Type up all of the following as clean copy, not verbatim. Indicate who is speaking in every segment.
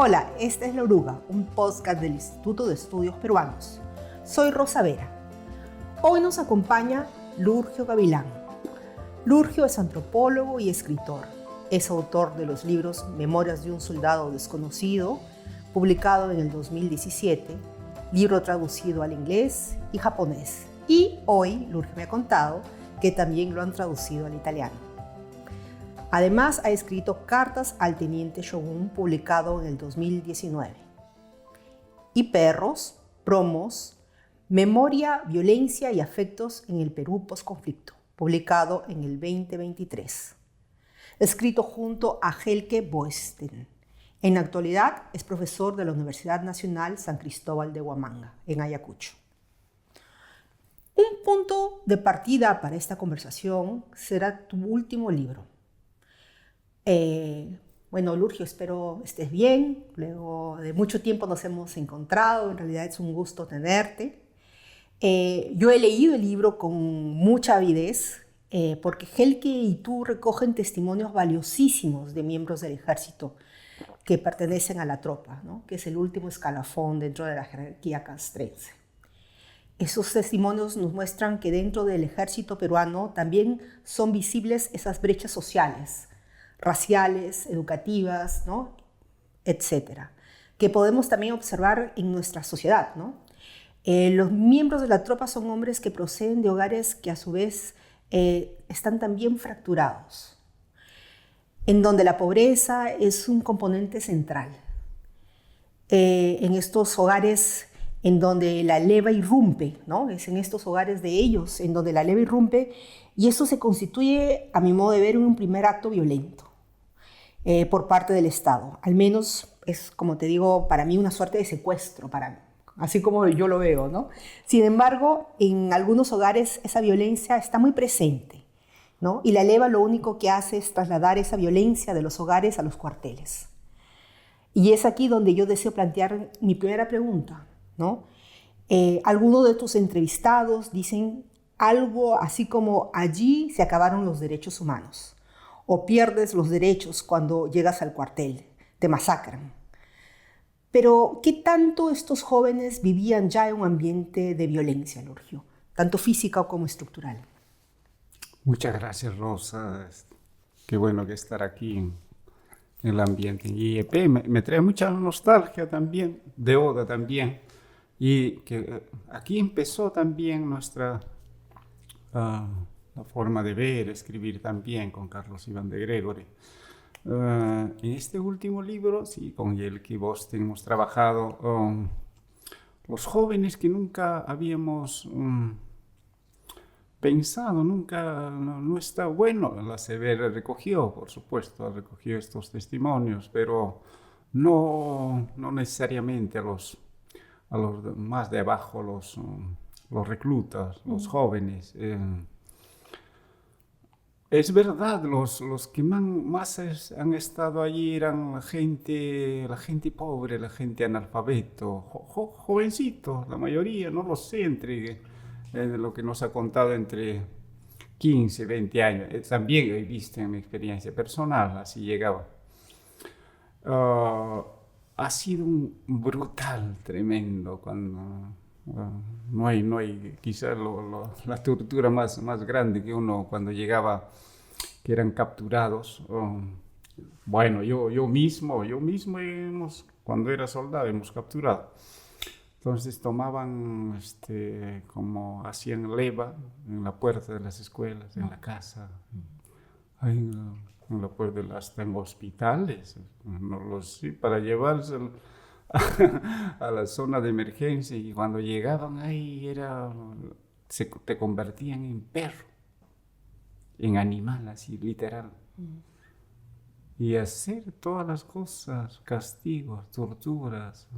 Speaker 1: Hola, esta es La Oruga, un podcast del Instituto de Estudios Peruanos. Soy Rosa Vera. Hoy nos acompaña Lurgio Gavilán. Lurgio es antropólogo y escritor. Es autor de los libros Memorias de un soldado desconocido, publicado en el 2017, libro traducido al inglés y japonés. Y hoy Lurgio me ha contado que también lo han traducido al italiano. Además, ha escrito Cartas al Teniente Shogun, publicado en el 2019. Y Perros, Promos, Memoria, Violencia y Afectos en el Perú Postconflicto, publicado en el 2023. Escrito junto a Helke Boesten. En la actualidad es profesor de la Universidad Nacional San Cristóbal de Huamanga, en Ayacucho. Un punto de partida para esta conversación será tu último libro. Bueno, Lurgio, espero estés bien. Luego de mucho tiempo nos hemos encontrado. En realidad es un gusto tenerte. Yo he leído el libro con mucha avidez porque Helke y tú recogen testimonios valiosísimos de miembros del ejército que pertenecen a la tropa, ¿no? Que es el último escalafón dentro de la jerarquía castrense. Esos testimonios nos muestran que dentro del ejército peruano también son visibles esas brechas sociales, raciales, educativas, ¿no? Etcétera, que podemos también observar en nuestra sociedad, ¿no? Los miembros de la tropa son hombres que proceden de hogares que a su vez están también fracturados, en donde la pobreza es un componente central. En estos hogares en donde la leva irrumpe, ¿no? Es en estos hogares de ellos en donde la leva irrumpe, y eso se constituye, a mi modo de ver, en un primer acto violento por parte del Estado. Al menos es, como te digo, para mí una suerte de secuestro, así como yo lo veo, ¿no? Sin embargo, en algunos hogares esa violencia está muy presente, ¿no? Y la leva lo único que hace es trasladar esa violencia de los hogares a los cuarteles. Y es aquí donde yo deseo plantear mi primera pregunta, ¿no? Algunos de tus entrevistados dicen algo así como: allí se acabaron los derechos humanos, o pierdes los derechos cuando llegas al cuartel, te masacran. Pero, ¿qué tanto estos jóvenes vivían ya en un ambiente de violencia, Lurgio, tanto física como estructural?
Speaker 2: Muchas gracias, Rosa. Qué bueno que estar aquí en el ambiente. Y me trae mucha nostalgia también, de Oda también. Y que aquí empezó también nuestra la forma de ver, escribir también con Carlos Iván de Gregory. En este último libro, sí, con Helke Boesten hemos trabajado los jóvenes que nunca habíamos pensado, nunca, no está bueno. La CBR recogió, por supuesto, recogió estos testimonios, pero no necesariamente a los más de abajo, los reclutas, los jóvenes. Es verdad, los que más han estado allí eran la gente pobre, la gente analfabeto, jovencitos, la mayoría, no lo sé, entre lo que nos ha contado, entre 15, 20 años. También he visto en mi experiencia personal, así llegaba. Ha sido un brutal, tremendo, cuando no hay quizás la tortura más grande que uno cuando llegaba, que eran capturados. Bueno, yo mismo cuando era soldado, hemos capturado. Entonces tomaban, como hacían leva en la puerta de las escuelas, en la casa, ahí en la puerta hasta en hospitales, no lo sé, para llevarse a la zona de emergencia. Y cuando llegaban ahí te convertían en perro, en animal, así literal. Y hacer todas las cosas, castigos, torturas.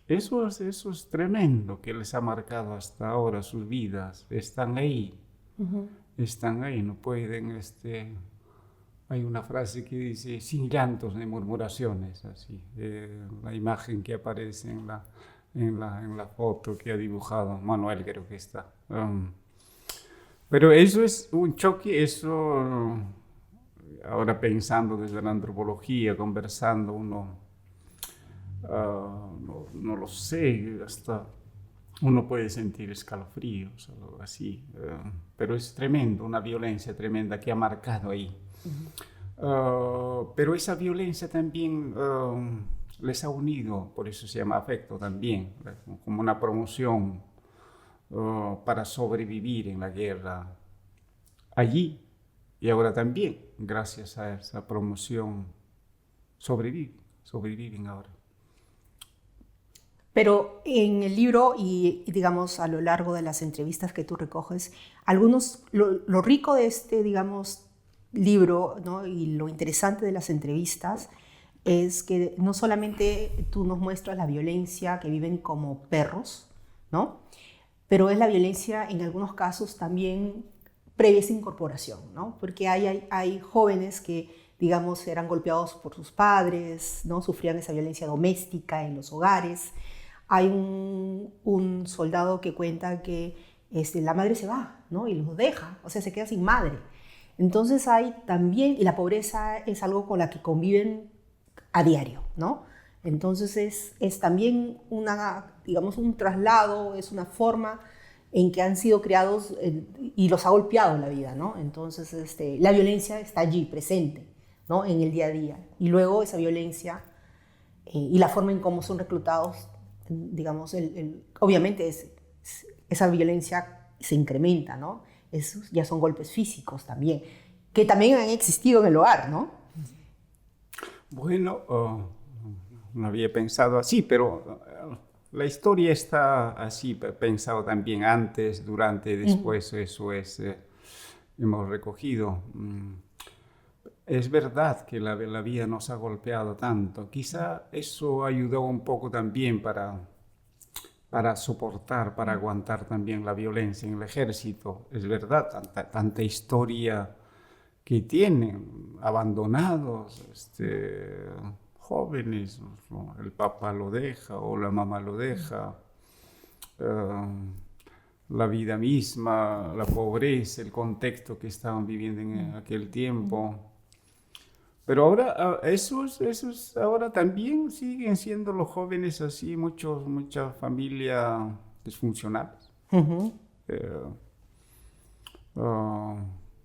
Speaker 2: Eso es tremendo, que les ha marcado hasta ahora sus vidas. Están ahí, están ahí, no pueden. Hay una frase que dice: sin llantos ni murmuraciones, así. La imagen que aparece en la foto que ha dibujado Manuel, creo que está. Pero eso es un choque, eso. Ahora pensando desde la antropología, conversando, uno no lo sé, hasta uno puede sentir escalofríos o algo así, pero es tremendo, una violencia tremenda que ha marcado ahí. Pero esa violencia también les ha unido, por eso se llama afecto también, como una promoción para sobrevivir en la guerra allí y ahora también, gracias a esa promoción, sobreviven ahora.
Speaker 1: Pero en el libro y digamos a lo largo de las entrevistas que tú recoges, lo rico de este, digamos, libro, ¿no? Y lo interesante de las entrevistas es que no solamente tú nos muestras la violencia que viven como perros, ¿no? Pero es la violencia en algunos casos también previa a esa incorporación, ¿no? Porque hay jóvenes que, digamos, eran golpeados por sus padres, ¿no? Sufrían esa violencia doméstica en los hogares. Hay un soldado que cuenta que la madre se va, ¿no? Y los deja, o sea, se queda sin madre. Entonces hay también, y la pobreza es algo con la que conviven a diario, ¿no? Entonces es también digamos, un traslado, es una forma en que han sido criados y los ha golpeado la vida, ¿no? Entonces la violencia está allí, presente, ¿no? En el día a día. Y luego esa violencia y la forma en cómo son reclutados, digamos, obviamente esa violencia se incrementa, ¿no? Ya son golpes físicos también, que también han existido en el hogar, ¿no?
Speaker 2: Bueno, no había pensado así, pero la historia está así, pensado también antes, durante, después, eso es, hemos recogido. Es verdad que la vida nos ha golpeado tanto. Quizá eso ayudó un poco también para soportar, para aguantar también la violencia en el ejército. Es verdad, tanta historia que tienen, abandonados, jóvenes, ¿no? El papá lo deja o la mamá lo deja. La vida misma, la pobreza, el contexto que estaban viviendo en aquel tiempo. Pero ahora esos ahora también siguen siendo los jóvenes así, mucha familia disfuncionales.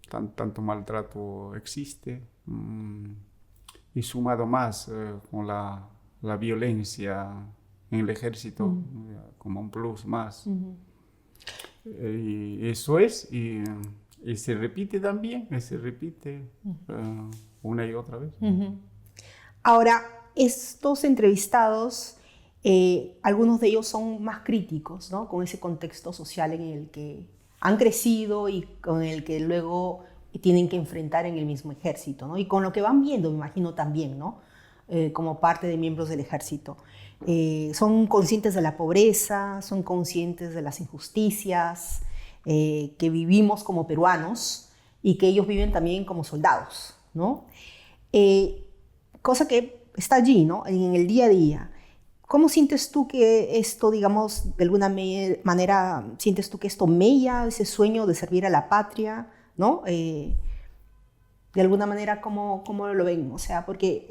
Speaker 2: Tanto maltrato existe y sumado más con la violencia en el ejército como un plus más. Y eso es, y se repite también, se repite una y otra vez.
Speaker 1: Ahora, estos entrevistados, algunos de ellos son más críticos, ¿no? Con ese contexto social en el que han crecido y con el que luego tienen que enfrentar en el mismo ejército, ¿no? Y con lo que van viendo, me imagino también, ¿no? Como parte de miembros del ejército. Son conscientes de la pobreza, son conscientes de las injusticias que vivimos como peruanos y que ellos viven también como soldados, ¿no? Cosa que está allí, ¿no? En el día a día. ¿Cómo sientes tú que esto, digamos, de alguna manera, sientes tú que esto mella ese sueño de servir a la patria, ¿no? De alguna manera, ¿cómo lo ven? O sea, porque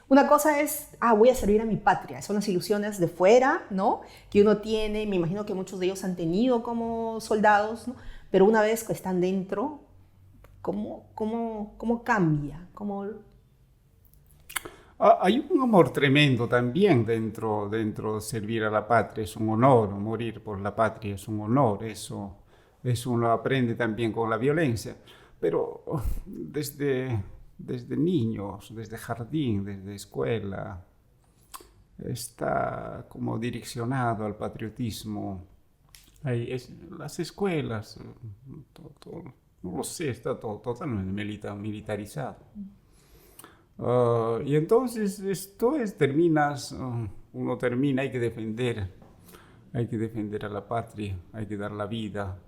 Speaker 1: una cosa es, voy a servir a mi patria. Son las ilusiones de fuera, ¿no? Que uno tiene, me imagino que muchos de ellos han tenido como soldados, ¿no? Pero una vez que están dentro, ¿cómo cambia?
Speaker 2: Hay un amor tremendo también dentro de servir a la patria. Es un honor, morir por la patria es un honor. Eso uno aprende también con la violencia. Pero desde niños, desde jardín, desde escuela, está como direccionado al patriotismo. Las escuelas, no lo sé, está todo totalmente militarizado. Y entonces uno termina, hay que defender a la patria, hay que dar la vida.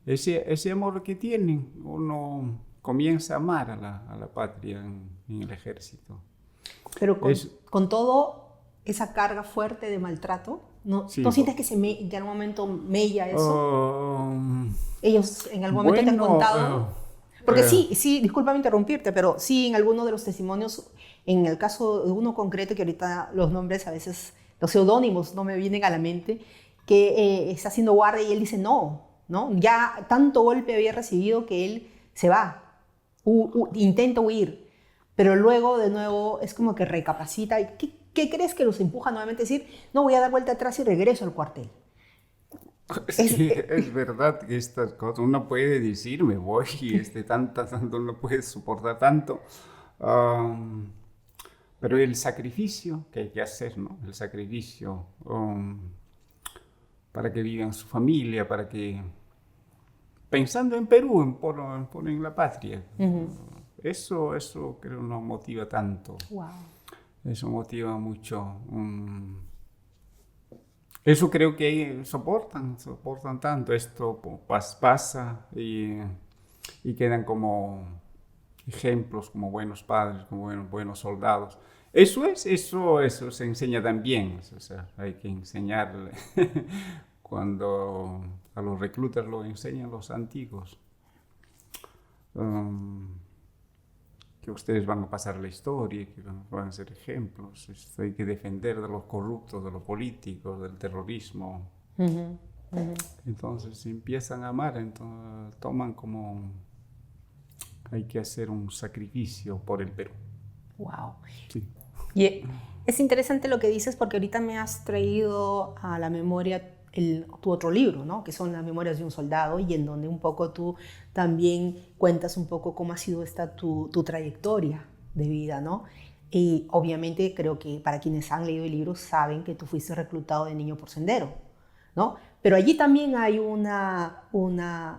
Speaker 2: Ese amor que tienen, uno comienza a amar a la patria en el ejército.
Speaker 1: Pero con todo esa carga fuerte de maltrato, ¿no sientes que en algún momento mella eso? Ellos en algún momento te han contado... Porque sí, discúlpame interrumpirte, pero sí, en algunos de los testimonios En el caso de uno concreto, que ahorita los nombres a veces, los seudónimos no me vienen a la mente, que está haciendo guardia y él dice no, ya tanto golpe había recibido que él se va, intenta huir, pero luego de nuevo es como que recapacita. ¿Qué crees que los empuja nuevamente a decir, no, voy a dar vuelta atrás y regreso al cuartel?
Speaker 2: Sí, es verdad que estas cosas uno puede decir, me voy, y tanto no puede soportar tanto. Pero el sacrificio que hay que hacer, ¿no? El sacrificio para que vivan su familia, para que... Pensando en Perú, en la patria. Uh-huh. Eso creo nos motiva tanto.
Speaker 1: Wow.
Speaker 2: Eso motiva mucho. Eso creo que soportan tanto. Esto pasa y quedan como ejemplos, como buenos padres, como buenos soldados. Eso se enseña también. O sea, hay que enseñarle. Cuando a los reclutas lo enseñan los antiguos. Que ustedes van a pasar la historia, que van a ser ejemplos. Hay que defender de los corruptos, de los políticos, del terrorismo. Uh-huh, uh-huh. Entonces empiezan a amar, entonces toman como... Hay que hacer un sacrificio por el Perú.
Speaker 1: Wow.
Speaker 2: Sí.
Speaker 1: Y es interesante lo que dices porque ahorita me has traído a la memoria tu otro libro, ¿no? Que son Las Memorias de un Soldado, y en donde un poco tú también cuentas un poco cómo ha sido tu trayectoria de vida, ¿no? Y obviamente creo que para quienes han leído el libro saben que tú fuiste reclutado de niño por Sendero, ¿no? Pero allí también hay una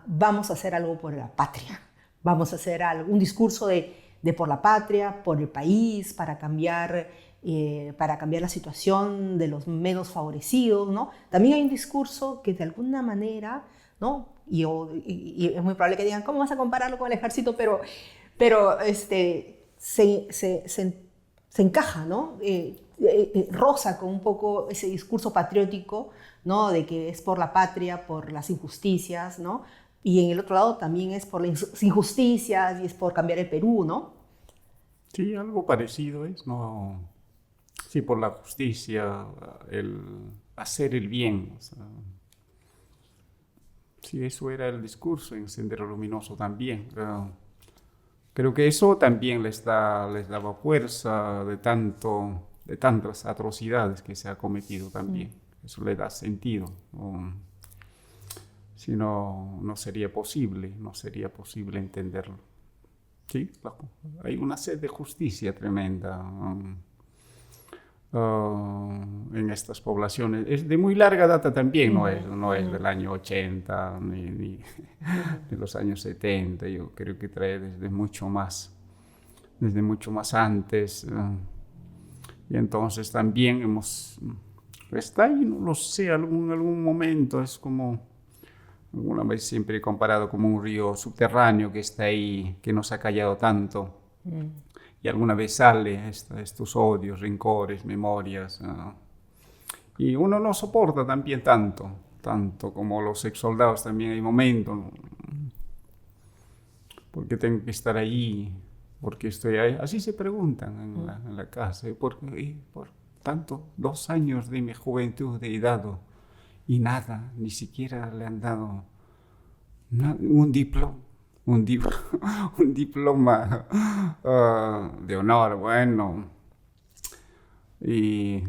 Speaker 1: vamos a hacer algo por la patria, vamos a hacer un discurso de por la patria, por el país, para cambiar la situación de los menos favorecidos, ¿no? También hay un discurso que de alguna manera, ¿no? Y es muy probable que digan, ¿cómo vas a compararlo con el ejército? Pero se encaja, ¿no? Roza con un poco ese discurso patriótico, ¿no? De que es por la patria, por las injusticias, ¿no? Y en el otro lado también es por las injusticias y es por cambiar el Perú, ¿no?
Speaker 2: Sí, algo parecido es, ¿no? Sí, por la justicia, el hacer el bien. O sea, sí, eso era el discurso en Sendero Luminoso también. Creo que eso también les daba fuerza de tantas atrocidades que se ha cometido también. Eso le da sentido. Si no, no sería posible entenderlo. Sí, hay una sed de justicia tremenda en estas poblaciones. Es de muy larga data también, no es del año 80 ni de los años 70. Yo creo que trae desde mucho más antes. Y entonces también está ahí, no lo sé, algún momento es como... Alguna vez siempre he comparado como un río subterráneo que está ahí, que nos ha callado tanto. Y alguna vez sale estos odios, rencores, memorias. Y uno no soporta también tanto como los exsoldados también hay momentos. ¿Por qué tengo que estar ahí? ¿Por qué estoy ahí? Así se preguntan en la casa. Por tanto, 2 años de mi juventud he dado. Y nada, ni siquiera le han dado un diploma de honor, bueno. Y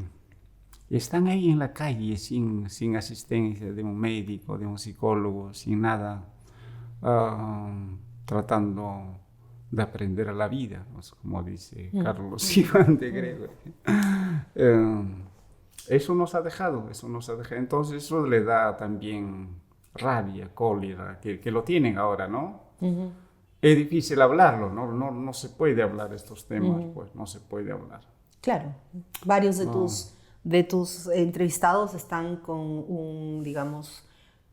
Speaker 2: están ahí en la calle sin asistencia de un médico, de un psicólogo, sin nada, tratando de aprender a la vida, como dice Carlos Iván de Gregory. Eso nos ha dejado. Entonces eso le da también rabia, cólera, que lo tienen ahora, ¿no? Uh-huh. Es difícil hablarlo, no se puede hablar estos temas, pues no se puede hablar.
Speaker 1: Claro, varios de tus entrevistados están con un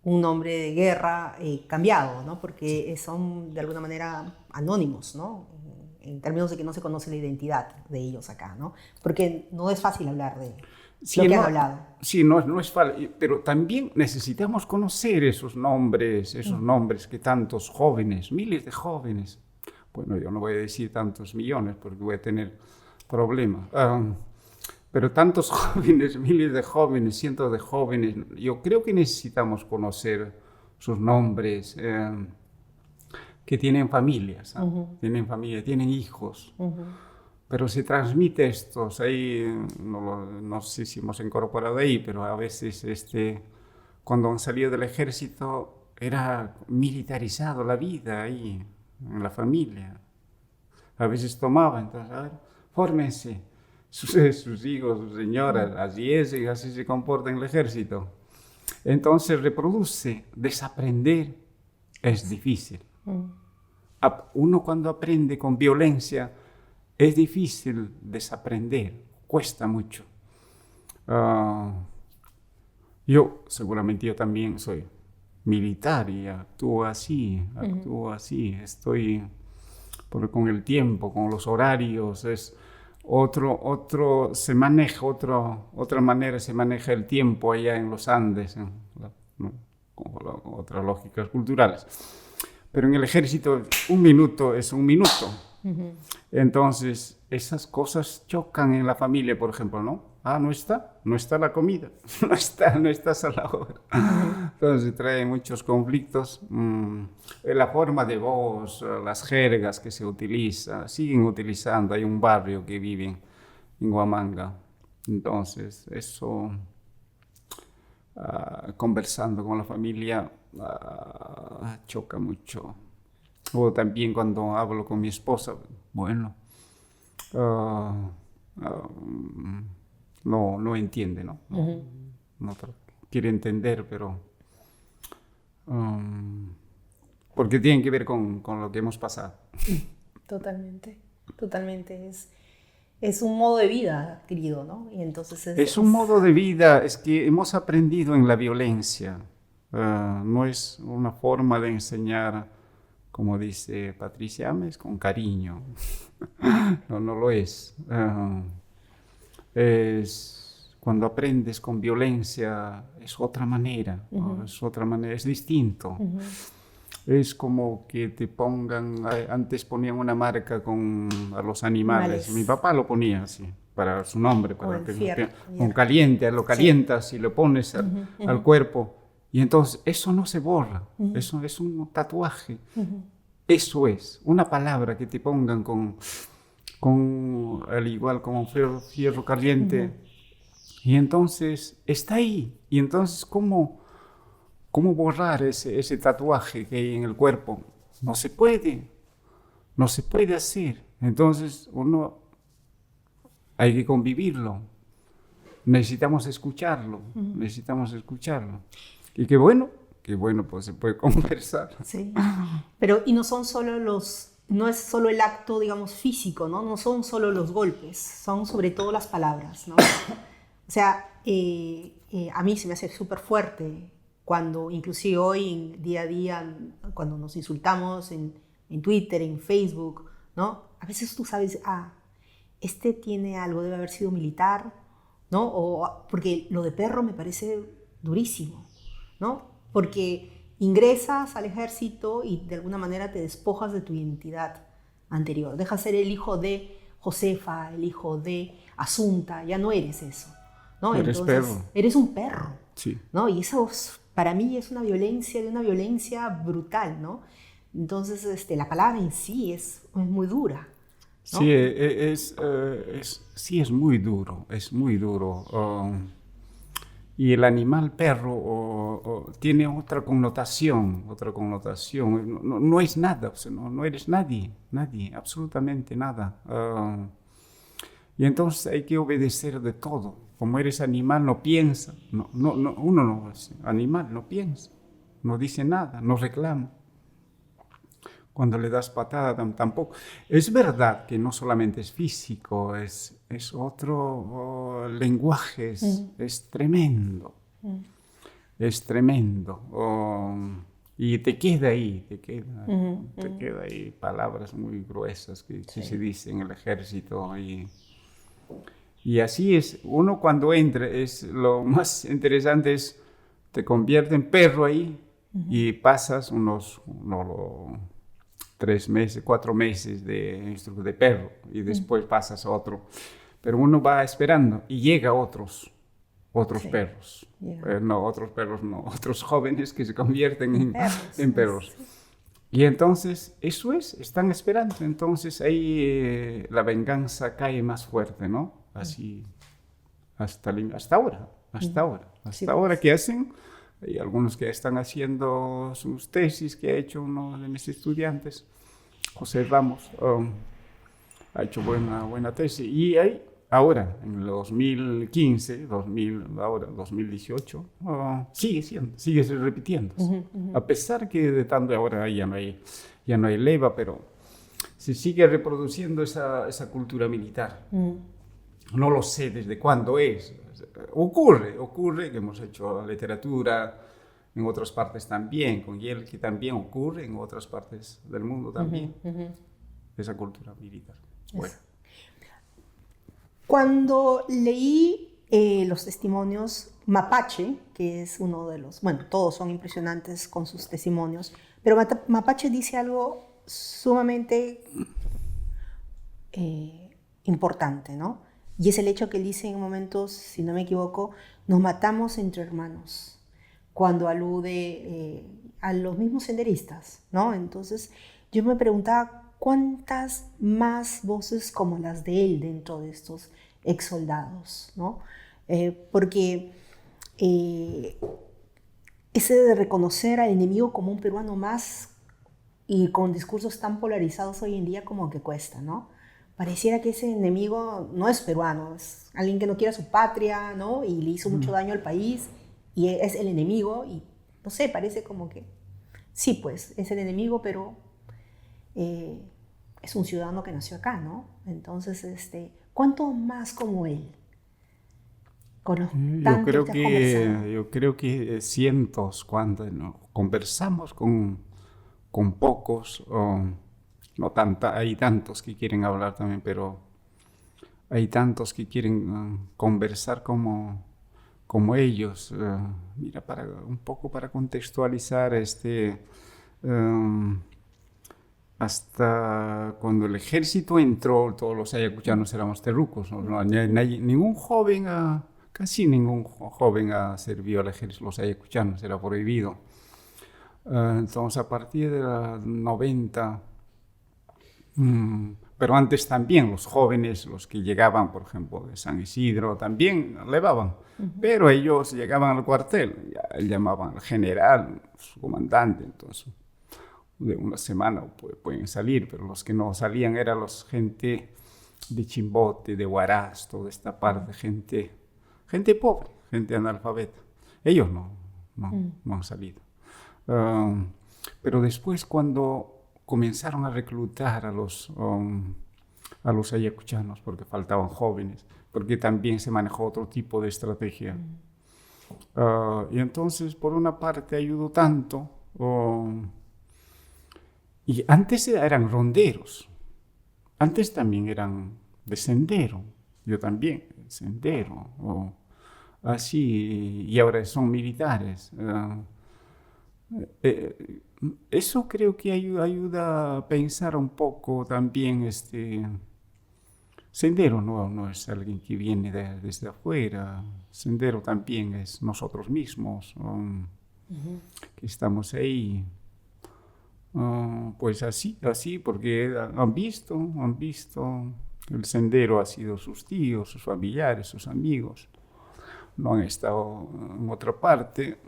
Speaker 1: nombre de guerra cambiado, ¿no? Porque son de alguna manera anónimos, ¿no? En términos de que no se conoce la identidad de ellos acá, ¿no? Porque no es fácil hablar de lo que han hablado.
Speaker 2: Sí, no es fácil, pero también necesitamos conocer esos nombres que tantos jóvenes, miles de jóvenes, bueno, yo no voy a decir tantos millones porque voy a tener problemas. Pero tantos jóvenes, miles de jóvenes, cientos de jóvenes, yo creo que necesitamos conocer sus nombres, que tienen familias, tienen familia, tienen hijos. Pero se transmite esto, ahí, no sé si hemos incorporado ahí, pero a veces cuando han salido del ejército era militarizado la vida ahí, en la familia. A veces tomaban, entonces, a ver, fórmense, sus hijos, sus señoras, así se comporta en el ejército. Entonces reproduce, desaprender es difícil. Uno cuando aprende con violencia, es difícil desaprender, cuesta mucho. Seguramente yo también soy militar y actúo así, porque con el tiempo, con los horarios, es se maneja, otra manera se maneja el tiempo allá en los Andes, con otras lógicas culturales. Pero en el ejército, un minuto es un minuto. Entonces, esas cosas chocan en la familia, por ejemplo, ¿no? No está la comida, no estás a la hora. Entonces trae muchos conflictos. La forma de voz, las jergas que se utilizan, siguen utilizando. Hay un barrio que vive en Huamanga. Entonces, eso, conversando con la familia, choca mucho. O también cuando hablo con mi esposa, bueno, no entiende, ¿no? No quiere entender, pero porque tiene que ver con lo que hemos pasado.
Speaker 1: Totalmente. Es un modo de vida adquirido, ¿no? Y entonces
Speaker 2: es un modo de vida, es que hemos aprendido en la violencia. No es una forma de enseñar, como dice Patricia Ames, con cariño. No lo es. Cuando aprendes con violencia, es otra manera, ¿no? Es distinto. Es como que te pongan, antes ponían una marca a los animales. Mi papá lo ponía así, para su nombre, para con caliente, lo calientas y lo pones al cuerpo. Y entonces eso no se borra, eso es un tatuaje. Eso es, una palabra que te pongan al igual como un fierro caliente. Y entonces está ahí. Y entonces, ¿cómo borrar ese tatuaje que hay en el cuerpo? No se puede hacer. Entonces, hay que convivirlo. Necesitamos escucharlo. Y qué bueno, pues se puede conversar.
Speaker 1: Sí, pero y no es solo el acto, digamos, físico, ¿no? No son solo los golpes, son sobre todo las palabras, ¿no? O sea, a mí se me hace súper fuerte cuando, inclusive hoy, día a día, cuando nos insultamos en Twitter, en Facebook, ¿no? A veces tú sabes, este tiene algo, debe haber sido militar, ¿no? Porque lo de perro me parece durísimo, ¿no? Porque ingresas al ejército y de alguna manera te despojas de tu identidad anterior. Dejas ser el hijo de Josefa, el hijo de Asunta, ya no eres eso, ¿no?
Speaker 2: Eres perro.
Speaker 1: Eres un perro,
Speaker 2: sí.
Speaker 1: ¿no? Y eso para mí es una violencia brutal, ¿no? Entonces la palabra en sí es muy dura, ¿no?
Speaker 2: Sí, es muy duro, y el animal perro tiene otra connotación. No es nada, o sea, no eres nadie, absolutamente nada. Y entonces hay que obedecer de todo. Como eres animal, no piensa. Uno no es animal, no piensa, no dice nada, no reclama. Cuando le das patada tampoco. Es verdad que no solamente es físico, es otro lenguaje, es tremendo. Es tremendo. Y te queda ahí, te queda ahí palabras muy gruesas que se dicen en el ejército. Y así es, uno cuando entra, lo más interesante es, te convierte en perro ahí y pasas 3 meses, 4 meses de perro y después pasas a otro. Pero uno va esperando y llega otros
Speaker 1: Sí.
Speaker 2: perros.
Speaker 1: Yeah.
Speaker 2: No, otros perros no, otros jóvenes que se convierten
Speaker 1: Perros.
Speaker 2: en perros.
Speaker 1: Sí.
Speaker 2: Y entonces, eso están esperando. Entonces ahí la venganza cae más fuerte, ¿no? Así, hasta ahora, hasta ahora.
Speaker 1: Sí,
Speaker 2: Hasta ahora
Speaker 1: pues.
Speaker 2: que hacen, hay algunos que están haciendo sus tesis que ha hecho uno de mis estudiantes, José Ramos, ha hecho buena tesis. Y hay, ahora, en el 2015, ahora 2018, sigue repitiéndose. A pesar que de tanto ahora ya no hay leva, pero se sigue reproduciendo esa cultura militar. No lo sé desde cuándo es. Ocurre que hemos hecho literatura en otras partes también, con Yelki también ocurre en otras partes del mundo también, esa cultura militar. Bueno.
Speaker 1: Cuando leí los testimonios Mapache, que es uno de los, bueno, todos son impresionantes con sus testimonios, pero Mapache dice algo sumamente importante, ¿no? Y es el hecho que él dice en momentos, si no me equivoco, nos matamos entre hermanos, cuando alude a los mismos senderistas, ¿no? Entonces yo me preguntaba cuántas más voces como las de él dentro de estos ex soldados, ¿no? Porque ese de reconocer al enemigo como un peruano más y con discursos tan polarizados hoy en día como que cuesta, ¿no? Pareciera que ese enemigo no es peruano, es alguien que no quiere a su patria, ¿no? Y le hizo mucho daño al país y es el enemigo y, no sé, parece como que sí, pues, es el enemigo, pero es un ciudadano que nació acá, ¿no? Entonces, ¿cuánto más como él? Con los tantos que has conversado.
Speaker 2: Yo creo que cientos, cuando ¿no? Conversamos con pocos, no hay tantos que quieren hablar también, pero hay tantos que quieren conversar como ellos. Mira, un poco para contextualizar, hasta cuando el ejército entró, todos los ayacuchanos éramos terrucos, ¿no? Ningún joven, casi ningún joven ha servido al ejército, los ayacuchanos, era prohibido. Entonces, a partir de los 90, pero antes también los jóvenes, los que llegaban, por ejemplo, de San Isidro, también levaban, pero ellos llegaban al cuartel, ya llamaban al general, su comandante, entonces de una semana pueden salir, pero los que no salían eran los gente de Chimbote, de Huaraz, toda esta parte, gente pobre, gente analfabeta. Ellos no han salido. Pero después cuando comenzaron a reclutar a los ayacuchanos, porque faltaban jóvenes, porque también se manejó otro tipo de estrategia. Y entonces, por una parte, ayudó tanto. Y antes eran ronderos, antes también eran de sendero, yo también, sendero, así, y ahora son militares. Eso creo que ayuda a pensar un poco también, sendero no es alguien que viene desde afuera, sendero también es nosotros mismos, que estamos ahí. Pues así, porque han visto, el sendero ha sido sus tíos, sus familiares, sus amigos, no han estado en otra parte,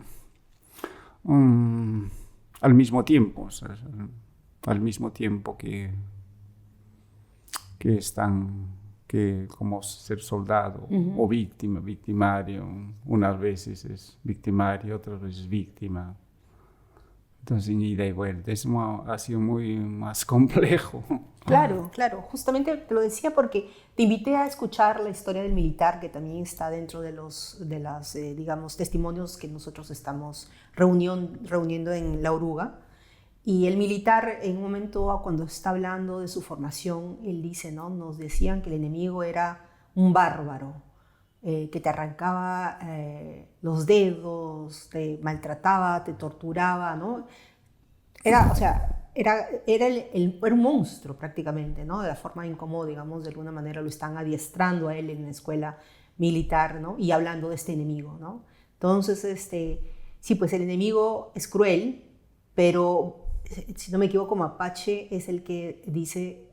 Speaker 2: al mismo tiempo, o sea, al mismo tiempo que están, que como ser soldado o victimario, unas veces es victimario, otras veces víctima. Entonces, ida y vuelta, eso ha sido muy más complejo.
Speaker 1: Claro, claro. Justamente te lo decía porque te invité a escuchar la historia del militar, que también está dentro de las digamos, testimonios que nosotros estamos reuniendo en La Oruga. Y el militar, en un momento, cuando está hablando de su formación, él dice, ¿no? Nos decían que el enemigo era un bárbaro, que te arrancaba los dedos, te maltrataba, te torturaba, ¿no? Era, o sea, era un monstruo prácticamente, ¿no? De la forma en cómo, digamos, de alguna manera lo están adiestrando a él en la escuela militar, ¿no? Y hablando de este enemigo, ¿no? Entonces, sí, pues el enemigo es cruel, pero si no me equivoco, Mapache es el que dice,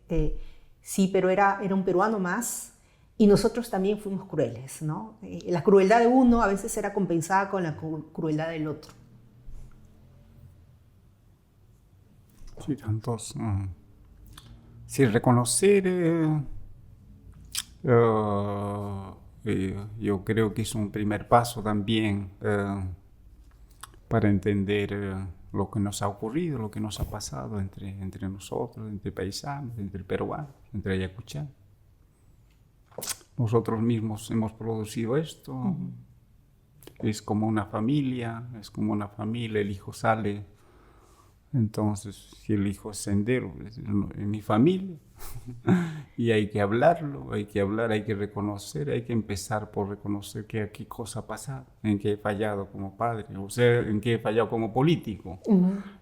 Speaker 1: sí, pero era un peruano más y nosotros también fuimos crueles, ¿no? La crueldad de uno a veces era compensada con la crueldad del otro.
Speaker 2: Sí, tantos. Sí, reconocer, yo creo que es un primer paso también para entender lo que nos ha ocurrido, lo que nos ha pasado entre nosotros, entre paisanos, entre peruanos, entre ayacuchanos. Nosotros mismos hemos producido esto. Es como una familia, el hijo sale. Entonces, si el hijo es sendero, es mi familia, y hay que hablarlo, hay que reconocer, hay que empezar por reconocer que aquí cosa ha pasado, en qué he fallado como padre, o sea, en qué he fallado como político,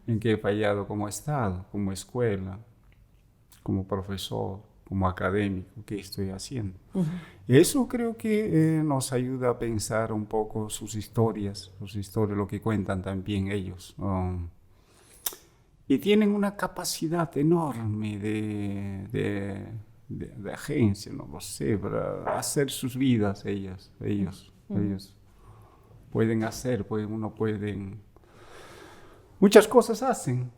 Speaker 2: en qué he fallado como Estado, como escuela, como profesor, como académico, qué estoy haciendo. Eso creo que nos ayuda a pensar un poco sus historias, lo que cuentan también ellos. Y tienen una capacidad enorme de agencia, no lo sé, para hacer sus vidas ellos pueden hacer, pueden... Muchas cosas hacen,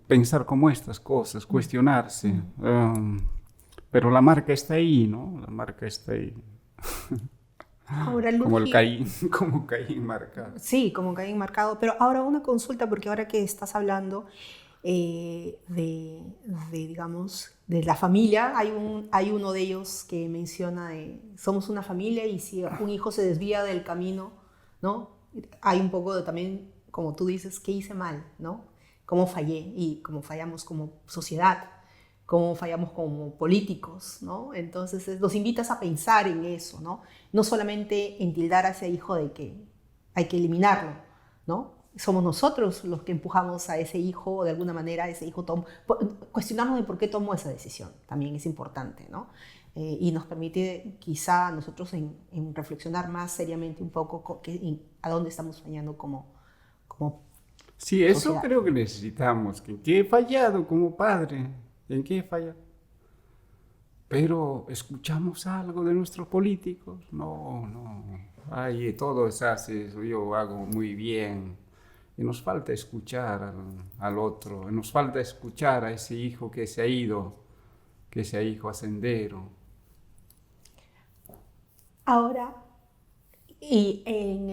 Speaker 2: pensar como estas cosas, cuestionarse, pero la marca está ahí, ¿no? La marca está ahí.
Speaker 1: Ahora,
Speaker 2: como Caín marcado.
Speaker 1: Sí, como Caín marcado. Pero ahora una consulta, porque ahora que estás hablando digamos, de la familia, hay uno de ellos que menciona somos una familia y si un hijo se desvía del camino, ¿no? Hay un poco de también, como tú dices, ¿qué hice mal, no? ¿Cómo fallé? Y cómo fallamos como sociedad, cómo fallamos como políticos, ¿no? Entonces los invitas a pensar en eso, ¿no? No solamente en tildar a ese hijo de que hay que eliminarlo, ¿no? Somos nosotros los que empujamos a ese hijo, o de alguna manera ese hijo cuestionarnos de por qué tomó esa decisión, también es importante, ¿no? Y nos permite quizá a nosotros en reflexionar más seriamente un poco a dónde estamos fallando como
Speaker 2: sí, eso
Speaker 1: sociedad.
Speaker 2: Creo que necesitamos. ¿En qué he fallado como padre? ¿En qué he fallado? Pero ¿escuchamos algo de nuestros políticos? No. Ay, todo es así, yo hago muy bien. Y nos falta escuchar al otro, nos falta escuchar a ese hijo que se ha ido, que ese hijo a sendero.
Speaker 1: Ahora, y en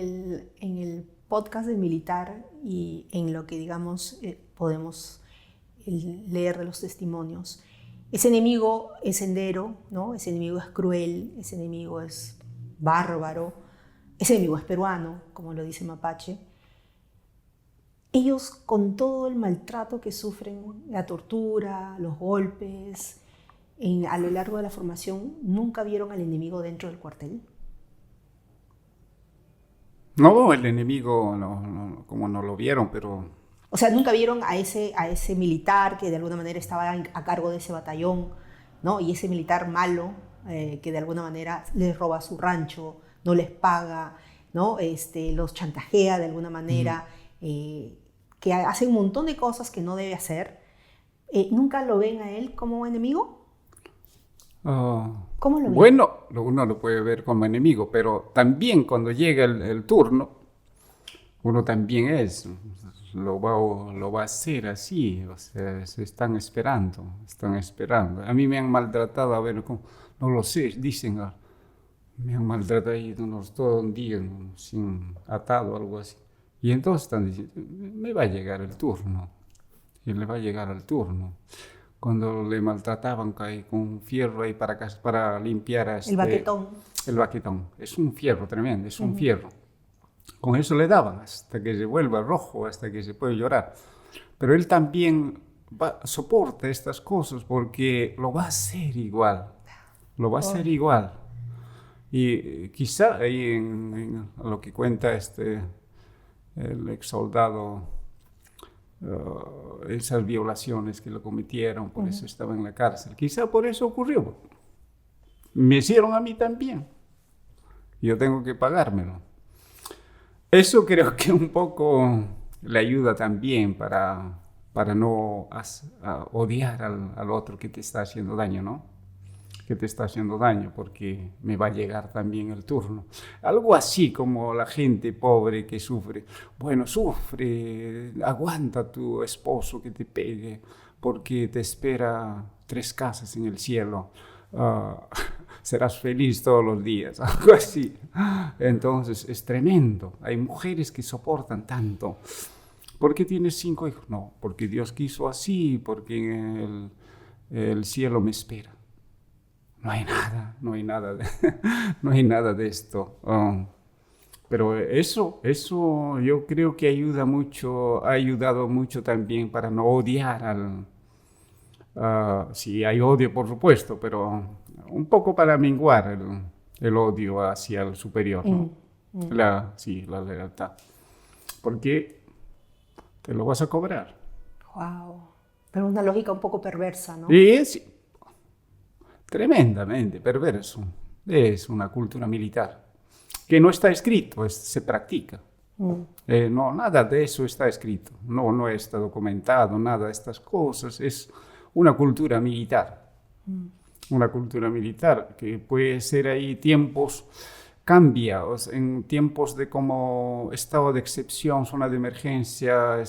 Speaker 1: el podcast del militar y en lo que, digamos, podemos leer de los testimonios, ese enemigo es sendero, ¿no? Ese enemigo es cruel, ese enemigo es bárbaro, ese enemigo es peruano, como lo dice Mapache. Ellos, con todo el maltrato que sufren, la tortura, los golpes, a lo largo de la formación, ¿nunca vieron al enemigo dentro del cuartel?
Speaker 2: No, el enemigo, no, como no lo vieron, pero...
Speaker 1: O sea, nunca vieron a ese militar que de alguna manera estaba a cargo de ese batallón, ¿no? Y ese militar malo que de alguna manera les roba su rancho, no les paga, ¿no? Los chantajea de alguna manera, que hace un montón de cosas que no debe hacer. ¿Nunca lo ven a él como enemigo? ¿Cómo lo ven?
Speaker 2: Bueno, uno lo puede ver como enemigo, pero también cuando llega el turno, uno también lo va a hacer así, o sea, se están esperando. A mí me han maltratado, a ver, no lo sé, dicen, me han maltratado ahí todo un día, sin atado, algo así. Y entonces están diciendo, me va a llegar el turno, y le va a llegar el turno. Cuando le maltrataban con un fierro ahí para limpiar
Speaker 1: el baquetón.
Speaker 2: El baquetón, es un fierro tremendo, es un fierro. Con eso le daban hasta que se vuelva rojo, hasta que se puede llorar. Pero él también soporta estas cosas porque lo va a hacer igual. Y quizá ahí en lo que cuenta el ex soldado esas violaciones que lo cometieron, por eso estaba en la cárcel. Quizá por eso ocurrió. Me hicieron a mí también. Yo tengo que pagármelo. Eso creo que un poco le ayuda también para no odiar al otro que te está haciendo daño, ¿no? Que te está haciendo daño, porque me va a llegar también el turno. Algo así como la gente pobre que sufre. Bueno, sufre, aguanta a tu esposo que te pegue, porque te espera 3 casas en el cielo. Serás feliz todos los días, algo así. Entonces, es tremendo. Hay mujeres que soportan tanto. ¿Por qué tienes 5 hijos? No, porque Dios quiso así, porque el cielo me espera. No hay nada de esto. Pero eso yo creo que ha ayudado mucho también para no odiar sí, hay odio, por supuesto, pero un poco para menguar el odio hacia el superior, ¿no? La lealtad. Porque te lo vas a cobrar.
Speaker 1: Wow. Pero una lógica un poco perversa, ¿no?
Speaker 2: Y es tremendamente perverso. Es una cultura militar que no está escrito, se practica. No, nada de eso está escrito. No está documentado, nada de estas cosas. Es una cultura militar. Una cultura militar que puede ser ahí tiempos cambiados, en tiempos de como estado de excepción, zona de emergencia,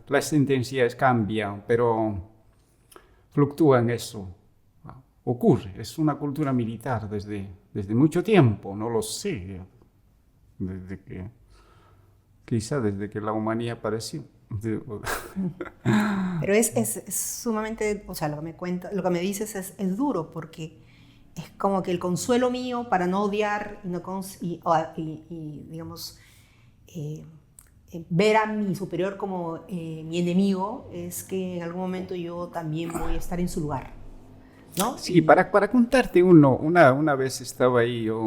Speaker 2: las intensidades cambian, pero fluctúa en eso. Ocurre, es una cultura militar desde mucho tiempo, no lo sé, quizá desde que la humanidad apareció.
Speaker 1: Pero es sumamente, o sea, lo que me dices es duro, porque es como que el consuelo mío para no odiar y digamos, ver a mi superior como mi enemigo, es que en algún momento yo también voy a estar en su lugar, ¿no?
Speaker 2: Sí, para contarte una vez estaba ahí yo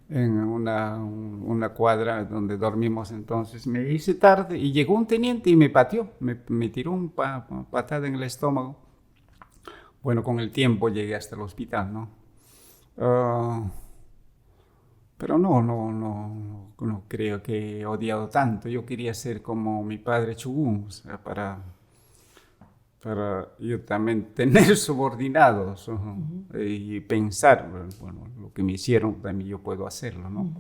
Speaker 2: en una cuadra donde dormimos, entonces me hice tarde y llegó un teniente y me pateó, me tiró una patada en el estómago. Bueno, con el tiempo llegué hasta el hospital, ¿no? Pero no creo que he odiado tanto. Yo quería ser como mi padre Chugún, o sea, para yo también tener subordinados y pensar, bueno, lo que me hicieron, también yo puedo hacerlo, ¿no?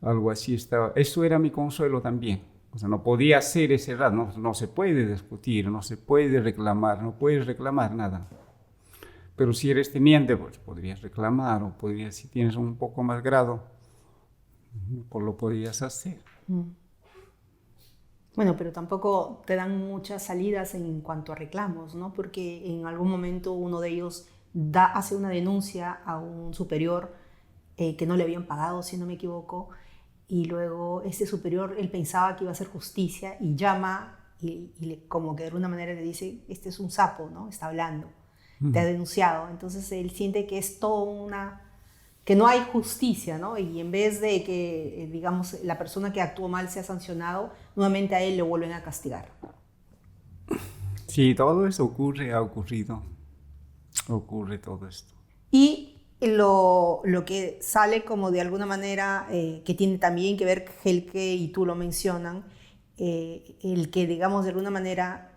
Speaker 2: Algo así estaba. Eso era mi consuelo también. O sea, no podía hacer ese rato, no se puede discutir, no se puede reclamar, no puedes reclamar nada. Pero si eres teniente, pues podrías reclamar, o podrías, si tienes un poco más grado, pues lo podrías hacer.
Speaker 1: Bueno, pero tampoco te dan muchas salidas en cuanto a reclamos, ¿no? Porque en algún momento uno de ellos hace una denuncia a un superior que no le habían pagado, si no me equivoco, y luego ese superior, él pensaba que iba a hacer justicia y llama y como que de alguna manera le dice, este es un sapo, ¿no? Está hablando, te ha denunciado. Entonces él siente que es todo que no hay justicia, ¿no? Y en vez de que, digamos, la persona que actuó mal sea sancionado, nuevamente a él le vuelven a castigar.
Speaker 2: Sí, todo eso ha ocurrido. Ocurre todo esto.
Speaker 1: Y lo que sale como de alguna manera, que tiene también que ver, Helge y tú lo mencionan, el que, digamos, de alguna manera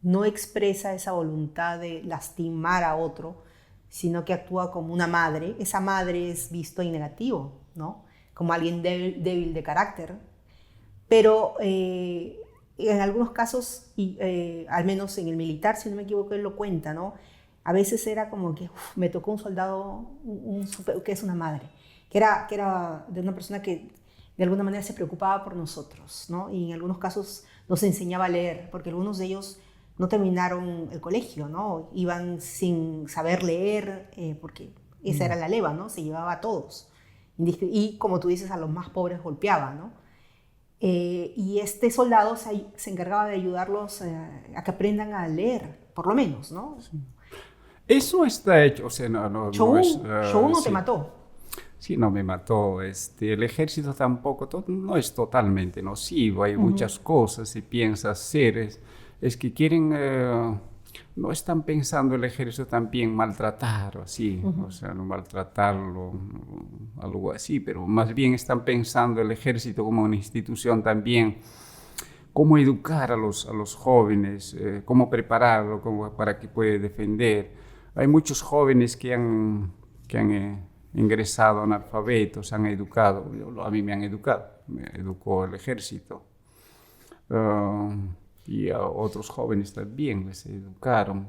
Speaker 1: no expresa esa voluntad de lastimar a otro, sino que actúa como una madre. Esa madre es visto en negativo, ¿no? Como alguien débil de carácter. Pero en algunos casos, al menos en el militar, si no me equivoco, él lo cuenta, ¿no? A veces era como que me tocó un soldado, que es una madre, que era de una persona que de alguna manera se preocupaba por nosotros, ¿no? Y en algunos casos nos enseñaba a leer, porque algunos de ellos no terminaron el colegio, ¿no? Iban sin saber leer, porque esa era la leva, ¿no? Se llevaba a todos. Y como tú dices, a los más pobres golpeaba, ¿no? Y este soldado se encargaba de ayudarlos a que aprendan a leer, por lo menos, ¿no?
Speaker 2: Sí. Eso está hecho, o sea,
Speaker 1: Shogun no te mató.
Speaker 2: sí, no me mató. El ejército tampoco, no es totalmente nocivo. Hay muchas cosas, si piensa hacer, es que quieren, no están pensando el ejército también maltratar o así, o sea, no maltratarlo, algo así, pero más bien están pensando el ejército como una institución también, cómo educar a los jóvenes, cómo prepararlo para que pueda defender. Hay muchos jóvenes que han ingresado analfabetos, se han educado. A mí me han educado, me educó el ejército. Y a otros jóvenes también les educaron,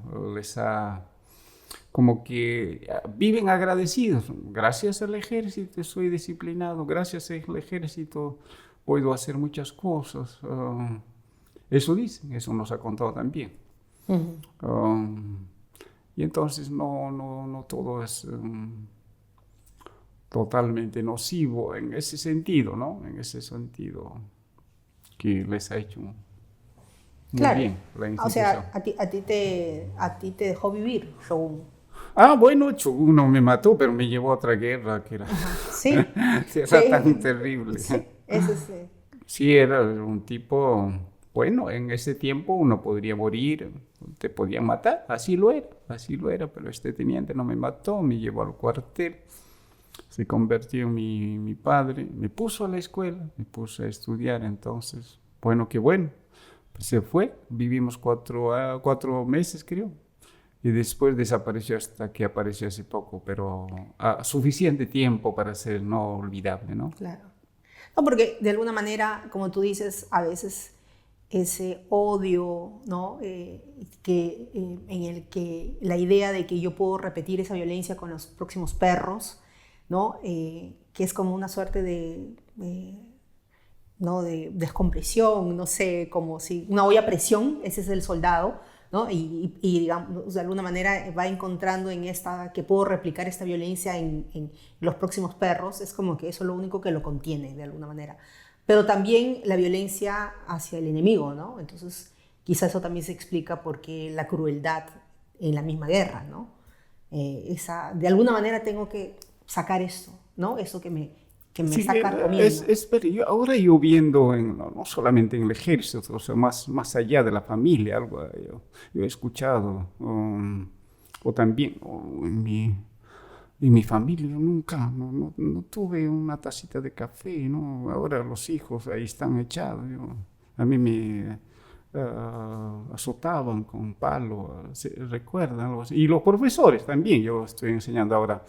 Speaker 2: como que viven agradecidos. Gracias al ejército soy disciplinado, gracias al ejército puedo hacer muchas cosas. Eso dicen, eso nos ha contado también. Y entonces no todo es totalmente nocivo en ese sentido, ¿no? En ese sentido que les ha hecho muy bien la institución.
Speaker 1: O sea, a ti te dejó vivir, Shogun.
Speaker 2: Bueno, Shogun no me mató, pero me llevó a otra guerra que era,
Speaker 1: Sí,
Speaker 2: era tan terrible.
Speaker 1: Sí, ese sí.
Speaker 2: Sí, era un tipo, bueno, en ese tiempo uno podría morir, te podían matar, así lo era, pero este teniente no me mató, me llevó al cuartel, se convirtió en mi padre, me puso a la escuela, me puso a estudiar, entonces, bueno, qué bueno, pues se fue, vivimos 4 meses creo, y después desapareció hasta que apareció hace poco, pero suficiente tiempo para ser no olvidable, ¿no?
Speaker 1: Claro. No, porque de alguna manera, como tú dices, a veces ese odio, ¿no? En el que la idea de que yo puedo repetir esa violencia con los próximos perros, ¿no? Que es como una suerte ¿no? de descompresión, no sé, como si una olla a presión, ese es el soldado, ¿no? Y digamos, de alguna manera va encontrando en esta, que puedo replicar esta violencia en los próximos perros, es como que eso es lo único que lo contiene de alguna manera. Pero también la violencia hacia el enemigo, ¿no? Entonces, quizás eso también se explica por qué la crueldad en la misma guerra, ¿no? De alguna manera tengo que sacar esto, ¿no? Eso que me
Speaker 2: Sí,
Speaker 1: saca comiendo.
Speaker 2: pero ahora yo viendo, no solamente en el ejército, o sea, más allá de la familia, algo yo he escuchado, o también en mi familia, yo nunca, no tuve una tacita de café, ¿no? Ahora los hijos ahí están echados, a mí me azotaban con palo, recuerdan algo así, y los profesores también, yo estoy enseñando ahora.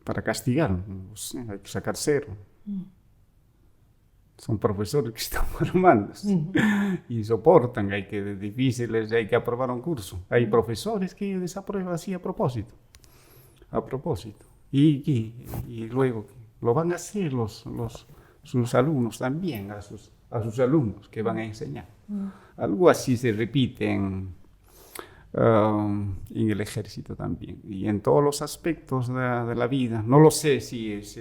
Speaker 2: Para castigar, no sé, hay que sacar 0. Son profesores que están formados y soportan, difíciles, hay que aprobar un curso. Hay profesores que desaprueban así a propósito. Y luego lo van a hacer sus alumnos también, a sus alumnos que van a enseñar. Algo así se repite en el ejército también y en todos los aspectos de la vida. No lo sé si eso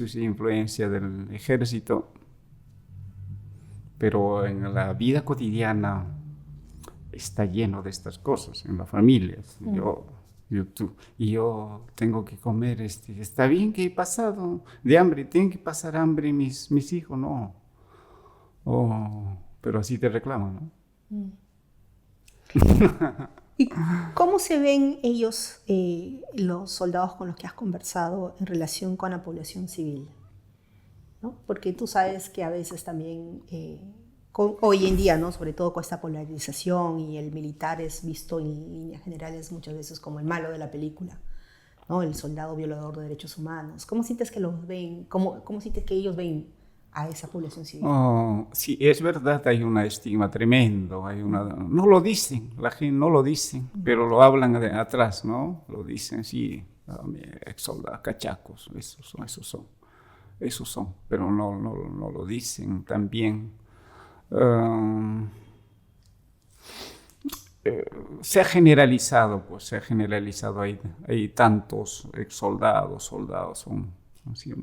Speaker 2: es influencia del ejército, pero en la vida cotidiana está lleno de estas cosas, en las familias. Yo tengo que comer, está bien que he pasado de hambre, tienen que pasar hambre mis hijos, no. Pero así te reclaman, ¿no?
Speaker 1: ¿Y cómo se ven ellos, los soldados con los que has conversado, en relación con la población civil? ¿No? Porque tú sabes que a veces también, hoy en día, ¿no? Sobre todo con esta polarización, y el militar es visto en líneas generales muchas veces como el malo de la película, ¿no? El soldado violador de derechos humanos. ¿Cómo sientes que los ven? ¿Cómo sientes que ellos ven a esa población civil?
Speaker 2: Sí, es verdad, hay un estigma tremendo, no lo dicen, la gente no lo dice, pero lo hablan de atrás, ¿no? Lo dicen, sí, ex soldados, cachacos, esos son, pero no lo dicen también. Se ha generalizado, hay tantos ex soldados han sido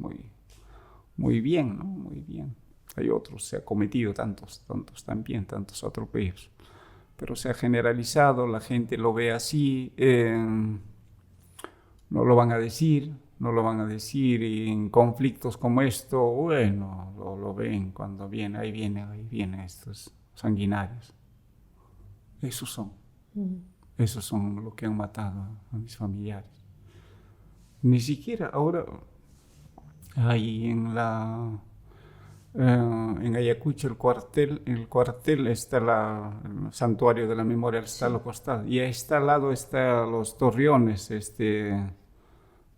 Speaker 2: muy bien, ¿no? Muy bien. Hay otros, se ha cometido tantos también, tantos atropellos. Pero se ha generalizado, la gente lo ve así. no lo van a decir, no lo van a decir, y en conflictos como esto, bueno, lo ven cuando viene, ahí vienen estos sanguinarios. Esos son los que han matado a mis familiares. Ni siquiera ahora, ahí en Ayacucho, el cuartel está el santuario de la memoria, está a los costados, y ahí está al lado están los torreones,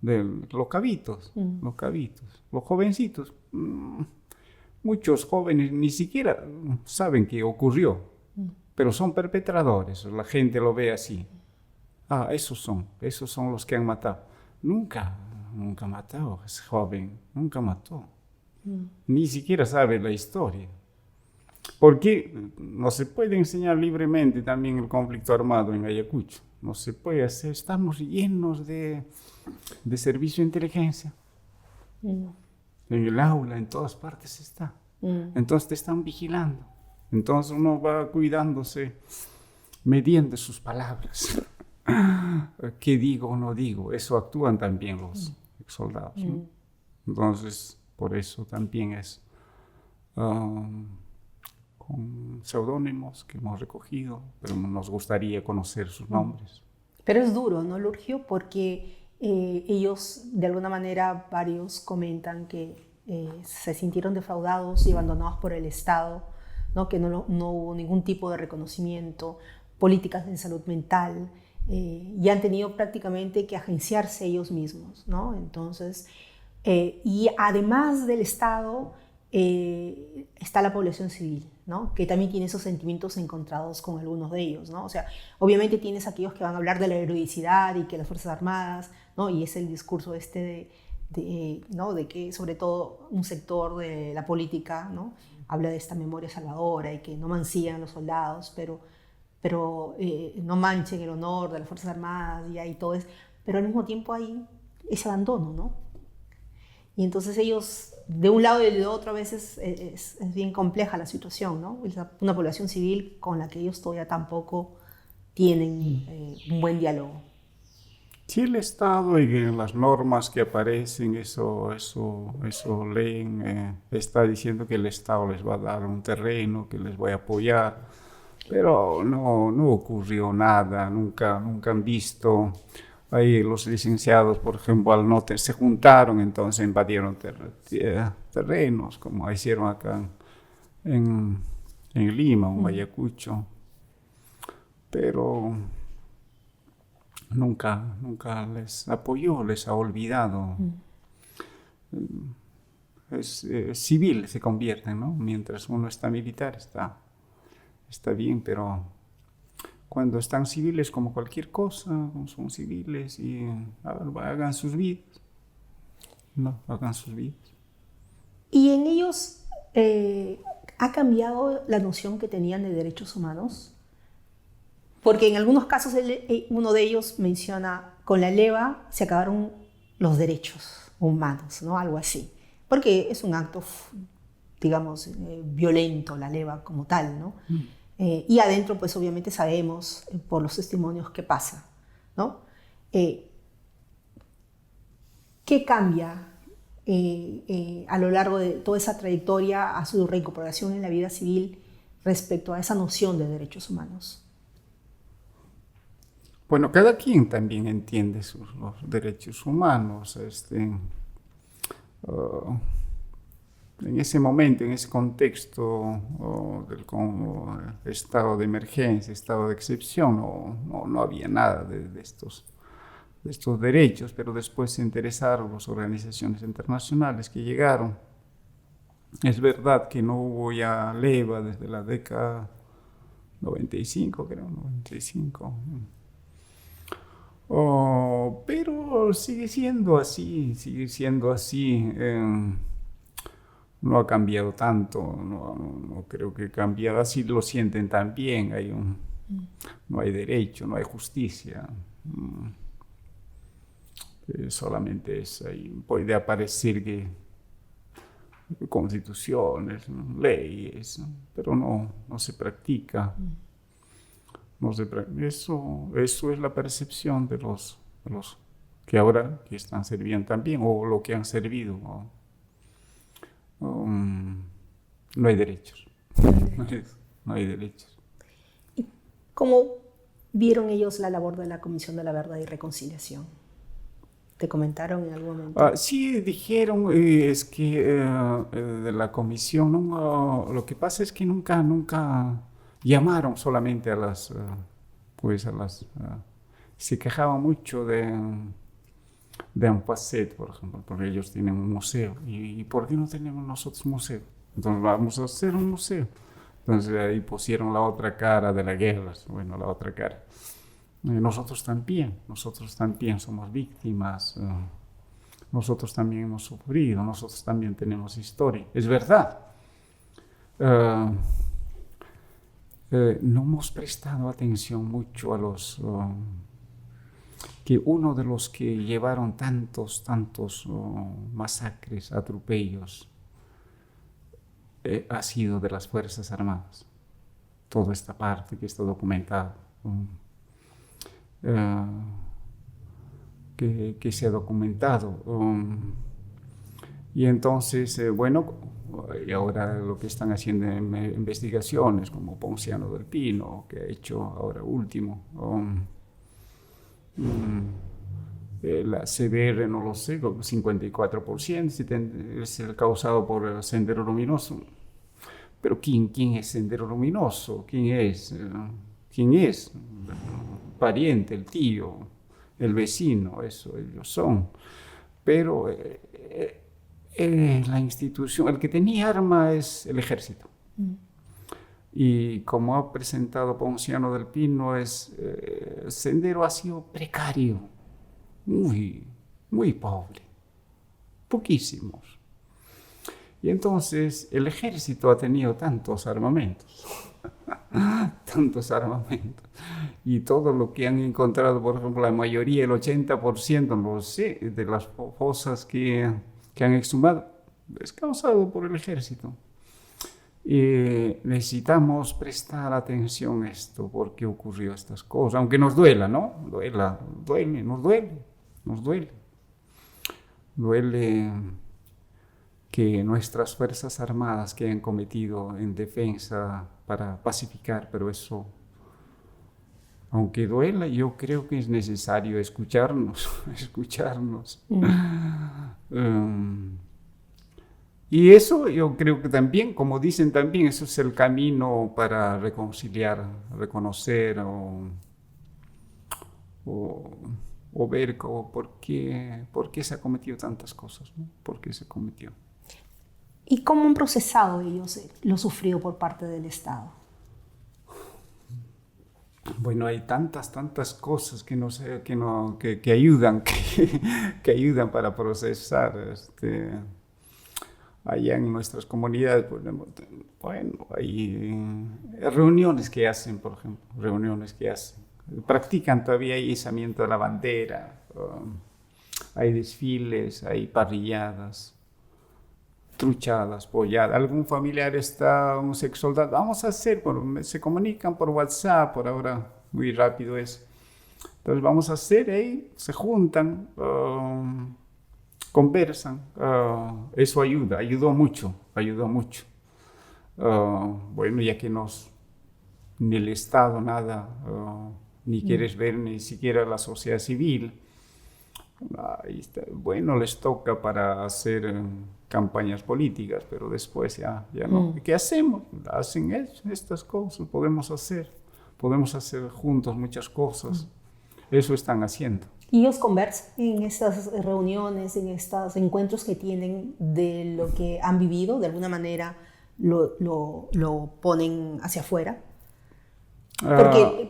Speaker 2: los cabitos, los jovencitos. Muchos jóvenes ni siquiera saben qué ocurrió, pero son perpetradores, la gente lo ve así. Esos son los que han matado. Nunca mató ese joven, nunca mató. Ni siquiera sabe la historia. Porque no se puede enseñar libremente también el conflicto armado en Ayacucho. No se puede hacer, estamos llenos de servicio de inteligencia. En el aula, en todas partes está. Entonces te están vigilando. Entonces uno va cuidándose, midiendo sus palabras. ¿Qué digo o no digo? Eso actúan también los soldados, ¿no? Entonces, por eso también es con seudónimos que hemos recogido, pero nos gustaría conocer sus nombres.
Speaker 1: Pero es duro, ¿no, Lurgio? Porque ellos, de alguna manera, varios comentan que se sintieron defraudados y abandonados por el Estado, ¿no? Que no hubo ningún tipo de reconocimiento, políticas de salud mental, y han tenido prácticamente que agenciarse ellos mismos, ¿no? Entonces, y además del Estado, está la población civil, ¿no? Que también tiene esos sentimientos encontrados con algunos de ellos, ¿no? O sea, obviamente tienes aquellos que van a hablar de la heroicidad y que las Fuerzas Armadas, ¿no? Y es el discurso ¿no? De que sobre todo un sector de la política, ¿no? Habla de esta memoria salvadora y que no mancillan a los soldados, pero no manchen el honor de las Fuerzas Armadas y todo eso. Pero al mismo tiempo hay ese abandono, ¿no? Y entonces ellos, de un lado y de otro, a veces es bien compleja la situación, ¿no? Es una población civil con la que ellos todavía tampoco tienen un buen diálogo.
Speaker 2: Sí, el Estado y las normas que aparecen, eso leen, está diciendo que el Estado les va a dar un terreno, que les va a apoyar, pero no ocurrió nada, nunca han visto. Ahí los licenciados, por ejemplo, al norte se juntaron, entonces invadieron terrenos, como hicieron acá en Lima, en Ayacucho, pero nunca les apoyó, les ha olvidado. Es civil se convierten, ¿no? Mientras uno está militar está bien, pero cuando están civiles como cualquier cosa, son civiles y hagan sus vidas. No, hagan sus vidas.
Speaker 1: ¿Y en ellos ha cambiado la noción que tenían de derechos humanos? Porque en algunos casos uno de ellos menciona, con la leva se acabaron los derechos humanos, ¿no? Algo así. Porque es un acto, digamos, violento, la leva como tal, ¿no? Y adentro, pues obviamente sabemos por los testimonios qué pasa, ¿no? ¿Qué cambia a lo largo de toda esa trayectoria a su reincorporación en la vida civil respecto a esa noción de derechos humanos?
Speaker 2: Bueno, cada quien también entiende los derechos humanos. En ese momento, en ese contexto del estado de emergencia, estado de excepción, no había nada de estos derechos, pero después se interesaron las organizaciones internacionales que llegaron. Es verdad que no hubo ya leva desde la década 95, creo, 95. Pero sigue siendo así. No ha cambiado tanto, no creo que cambiado, así lo sienten también, no hay derecho, no hay justicia, solamente ahí puede aparecer que constituciones, leyes, pero no se practica. Eso es la percepción de los que ahora que están sirviendo también, o lo que han servido. No hay derechos. No hay derechos.
Speaker 1: ¿Y cómo vieron ellos la labor de la Comisión de la Verdad y Reconciliación? ¿Te comentaron en algún momento?
Speaker 2: Sí, dijeron, es que de la comisión, ¿no? Lo que pasa es que nunca llamaron solamente a las, se quejaban mucho de Ampasset, por ejemplo, porque ellos tienen un museo. ¿Y por qué no tenemos nosotros museo? Entonces vamos a hacer un museo. Entonces ahí pusieron la otra cara de la guerra, bueno, la otra cara. Nosotros también somos víctimas, nosotros también hemos sufrido, nosotros también tenemos historia. Es verdad, no hemos prestado atención mucho a los... que uno de los que llevaron tantos masacres, atropellos, ha sido de las Fuerzas Armadas. Toda esta parte que está documentada. Que se ha documentado. Y entonces, bueno, y ahora lo que están haciendo en investigaciones, como Ponciano del Pino, que ha hecho ahora último, la CBR, no lo sé, 54%, es el causado por el Sendero Luminoso. Pero ¿quién es Sendero Luminoso? ¿Quién es? Pariente, el tío, el vecino, eso ellos son. Pero la institución, el que tenía arma es el ejército. Y como ha presentado Ponciano del Pino, Sendero ha sido precario, muy pobre, poquísimos. Y entonces el ejército ha tenido tantos armamentos, y todo lo que han encontrado, por ejemplo, la mayoría, el 80%, no sé, de las fosas que han exhumado, es causado por el ejército. Y necesitamos prestar atención a esto, por qué ocurrió estas cosas, aunque nos duela, ¿no? Nos duele que nuestras Fuerzas Armadas que han cometido en defensa para pacificar, pero eso, aunque duela, yo creo que es necesario escucharnos. Y eso yo creo que también, como dicen también, eso es el camino para reconciliar, reconocer o ver por qué se ha cometido tantas cosas, ¿no? ¿Por qué se cometió?
Speaker 1: ¿Y cómo han procesado ellos lo sufrido por parte del Estado?
Speaker 2: Bueno, hay tantas cosas que ayudan, que ayudan para procesar. Allá en nuestras comunidades, bueno, hay reuniones que hacen, por ejemplo, practican todavía izamiento de la bandera, hay desfiles, hay parrilladas, truchadas, polladas. Algún familiar está, un ex soldado, vamos a hacer, se comunican por WhatsApp, por ahora muy rápido es. Entonces vamos a hacer ahí, se juntan, conversan, eso ayudó mucho. Bueno, ya que ni el Estado nada, ni quieres ver ni siquiera la sociedad civil, ahí está. Bueno, les toca para hacer campañas políticas, pero después ya no. ¿Qué hacemos? Hacen estas cosas, podemos hacer juntos muchas cosas. Eso están haciendo.
Speaker 1: ¿Y ellos conversan en estas reuniones, en estos encuentros que tienen de lo que han vivido? ¿De alguna manera lo ponen hacia afuera?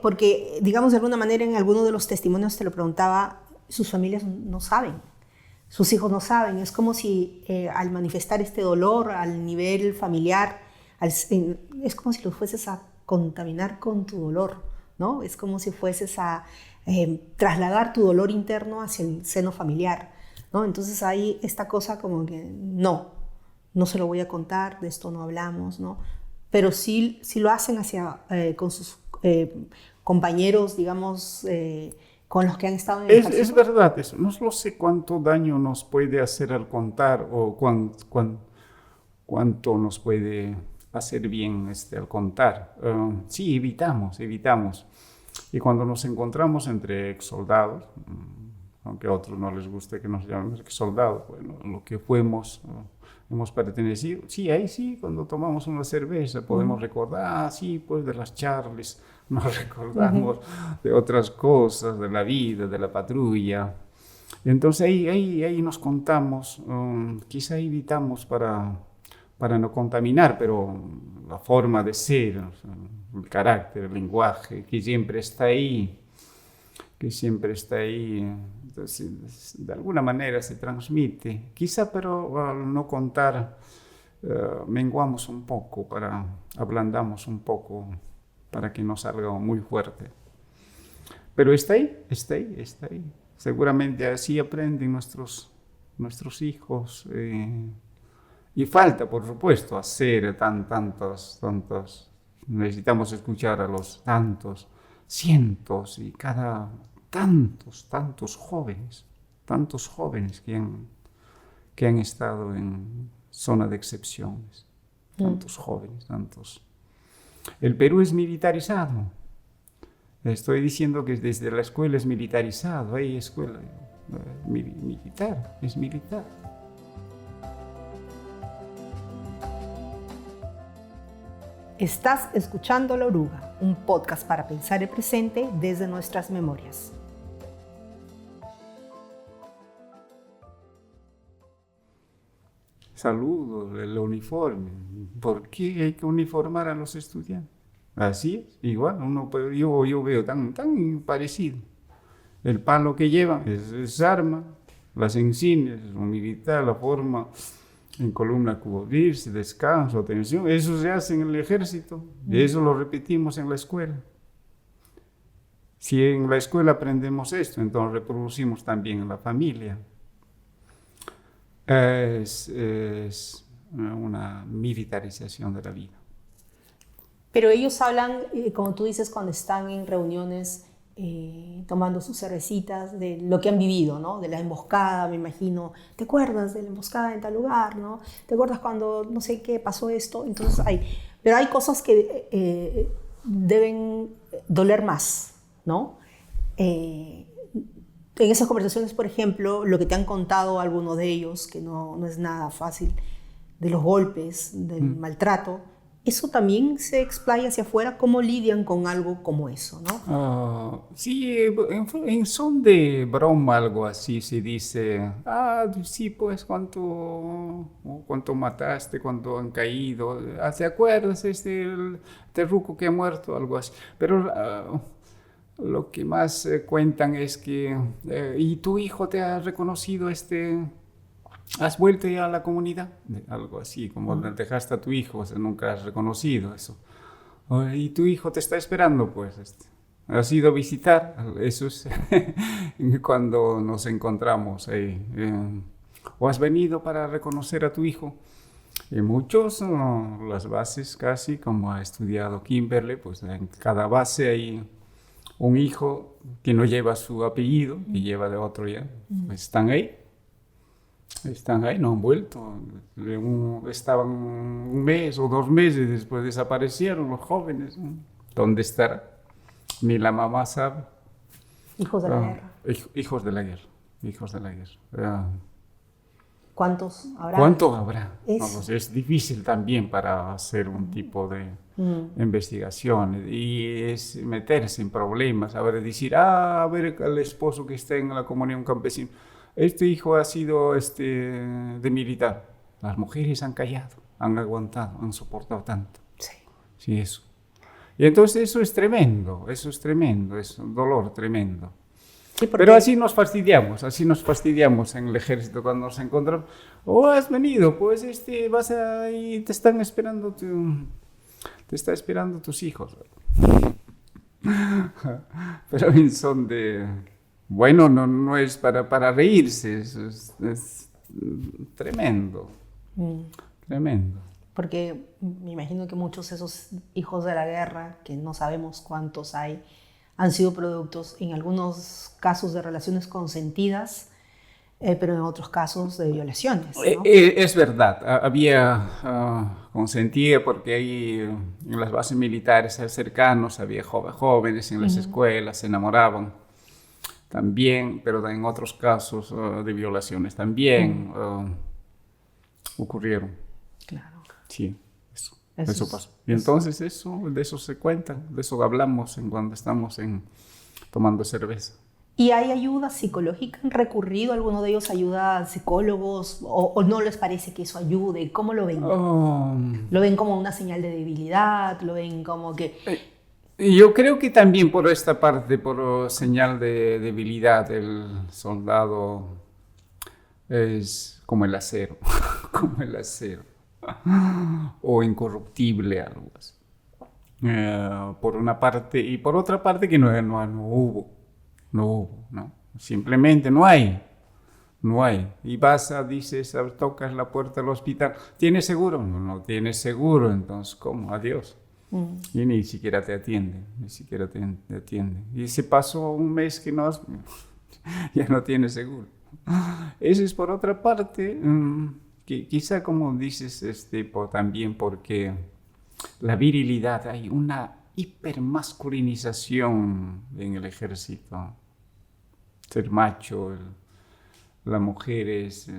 Speaker 1: Porque, digamos, de alguna manera, en alguno de los testimonios te lo preguntaba, sus familias no saben, sus hijos no saben. Es como si al manifestar este dolor al nivel familiar, es como si los fueses a contaminar con tu dolor, ¿no? Es como si fueses a trasladar tu dolor interno hacia el seno familiar, ¿no? Entonces hay esta cosa como que no se lo voy a contar, de esto no hablamos, ¿no? Pero sí lo hacen con sus compañeros, digamos, con los que han estado en el ejército.
Speaker 2: Es verdad eso. No lo sé cuánto daño nos puede hacer al contar o cuánto nos puede hacer bien al contar. Sí, evitamos. Y cuando nos encontramos entre ex soldados, aunque a otros no les guste que nos llamen ex soldados, bueno, lo que fuimos, hemos pertenecido, sí, ahí sí, cuando tomamos una cerveza podemos recordar, sí, pues de las charlas, nos recordamos de otras cosas, de la vida, de la patrulla. Y entonces ahí nos contamos, quizá evitamos para no contaminar, pero la forma de ser, o sea, el carácter, el lenguaje, que siempre está ahí, entonces de alguna manera se transmite. Quizá, pero al no contar, menguamos un poco, ablandamos un poco para que no salga muy fuerte. Pero está ahí. Seguramente así aprenden nuestros hijos. Y falta, por supuesto, hacer tantos. Necesitamos escuchar a los tantos, cientos y tantos jóvenes que han estado en zona de excepciones. Tantos jóvenes, tantos. El Perú es militarizado. Estoy diciendo que desde la escuela es militarizado. Hay escuela militar, es militar.
Speaker 1: Estás escuchando La Oruga, un podcast para pensar el presente desde nuestras memorias.
Speaker 2: Saludos, el uniforme. ¿Por qué hay que uniformar a los estudiantes? Así es, igual, yo veo tan parecido. El palo que llevan es arma, las insignias, un militar, la forma en columna cubrirse, descanso, atención, eso se hace en el ejército, y eso lo repetimos en la escuela. Si en la escuela aprendemos esto, entonces reproducimos también en la familia. Es una militarización de la vida.
Speaker 1: Pero ellos hablan, como tú dices, cuando están en reuniones tomando sus cervecitas, de lo que han vivido, ¿no? De la emboscada, me imagino. ¿Te acuerdas de la emboscada en tal lugar, no? ¿Te acuerdas cuando no sé qué pasó esto? Entonces pero hay cosas que deben doler más, ¿no? En esas conversaciones, por ejemplo, lo que te han contado algunos de ellos, que no es nada fácil, de los golpes, del maltrato, eso también se explaya hacia afuera. ¿Cómo lidian con algo como eso, no?
Speaker 2: Sí, en son de broma, algo así, se dice, sí, pues, cuánto mataste, cuánto han caído, ¿te acuerdas el ruco que ha muerto? Algo así. Pero lo que más cuentan es que, ¿y tu hijo te ha reconocido ¿has vuelto ya a la comunidad? Algo así, como dejaste a tu hijo, o sea, nunca has reconocido eso. Y tu hijo te está esperando, pues. ¿Has ido a visitar? Eso es cuando nos encontramos ahí. ¿O has venido para reconocer a tu hijo? Y muchos, las bases casi, como ha estudiado Kimberly, pues en cada base hay un hijo que no lleva su apellido, que lleva de otro ya. Están ahí, no han vuelto. Estaban un mes o 2 meses, después desaparecieron los jóvenes. ¿Dónde estará? Ni la mamá sabe.
Speaker 1: Hijos de la guerra.
Speaker 2: Hijos de la guerra.
Speaker 1: ¿Cuántos habrá?
Speaker 2: ¿Cuántos habrá? Es difícil también para hacer un tipo de investigación y es meterse en problemas, a ver, decir, a ver, el esposo que está en la comunión campesina, este hijo ha sido de militar. Las mujeres han callado, han aguantado, han soportado tanto. Sí, eso. Y entonces eso es tremendo, es un dolor tremendo. Sí, pero así nos fastidiamos en el ejército cuando nos encontramos. Has venido, pues vas ahí, te están esperando tus hijos. Pero en son de, bueno, no es para reírse, es tremendo, tremendo.
Speaker 1: Porque me imagino que muchos de esos hijos de la guerra, que no sabemos cuántos hay, han sido productos, en algunos casos, de relaciones consentidas, pero en otros casos de violaciones, ¿no?
Speaker 2: Es verdad, había consentía porque ahí en las bases militares cercanos había jóvenes en las escuelas, se enamoraban también, pero en otros casos de violaciones también ocurrieron.
Speaker 1: Claro.
Speaker 2: Sí, eso pasó. Y entonces de eso se cuenta, de eso hablamos cuando estamos tomando cerveza.
Speaker 1: ¿Y hay ayuda psicológica? ¿Han recurrido alguno de ellos ayuda a psicólogos o no les parece que eso ayude? ¿Cómo lo ven? ¿Lo ven como una señal de debilidad? ¿Lo ven como que...?
Speaker 2: Yo creo que también por esta parte, por señal de debilidad, el soldado es como el acero, como el acero, o incorruptible, algo así. Por una parte, y por otra parte que no hubo. No. Simplemente no hay. Y dices, tocas la puerta del hospital. ¿Tienes seguro? No tienes seguro, entonces, ¿cómo? Adiós. Y ni siquiera te atienden, Y se pasó un mes que ya no tienes seguro. Eso es por otra parte, que quizá como dices, también porque la virilidad, hay una hipermasculinización en el ejército. Ser macho, la mujer es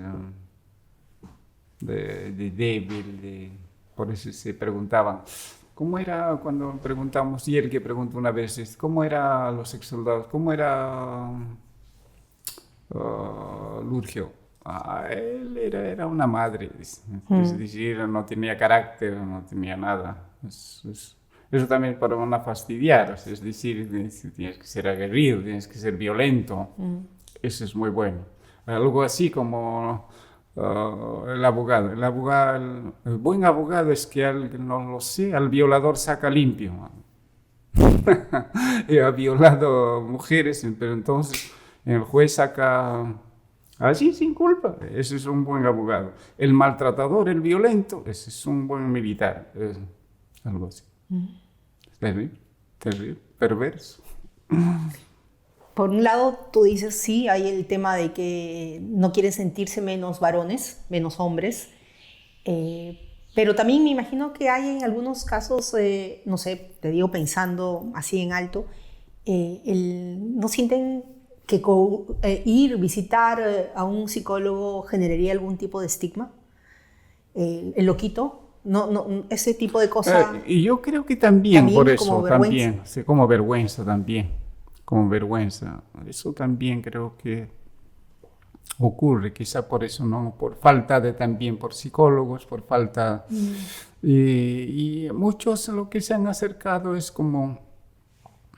Speaker 2: de débil, por eso se preguntaban, ¿cómo era cuando preguntamos, y el que preguntó una vez, ¿cómo era los ex soldados? ¿Cómo era Lurgio? Él era una madre, es decir, no tenía carácter, no tenía nada. Eso también para no fastidiar, es decir, tienes que ser aguerrido, tienes que ser violento. Eso es muy bueno. Algo así como el abogado. El buen abogado es que, no lo sé, al violador saca limpio. Y ha violado mujeres, pero entonces el juez saca así sin culpa. Ese es un buen abogado. El maltratador, el violento, ese es un buen militar. Algo así. Terrible, perverso.
Speaker 1: Por un lado, tú dices, sí, hay el tema de que no quieren sentirse menos varones, menos hombres, pero también me imagino que hay en algunos casos, no sé, te digo pensando así en alto, no sienten que visitar a un psicólogo generaría algún tipo de estigma, el loquito. No, ese tipo de cosas.
Speaker 2: Y yo creo que también por eso,
Speaker 1: como vergüenza.
Speaker 2: También, sí, como vergüenza también, como vergüenza. Eso también creo que ocurre, quizá por eso, ¿no? Por falta también por psicólogos, por falta. Y muchos lo que se han acercado es como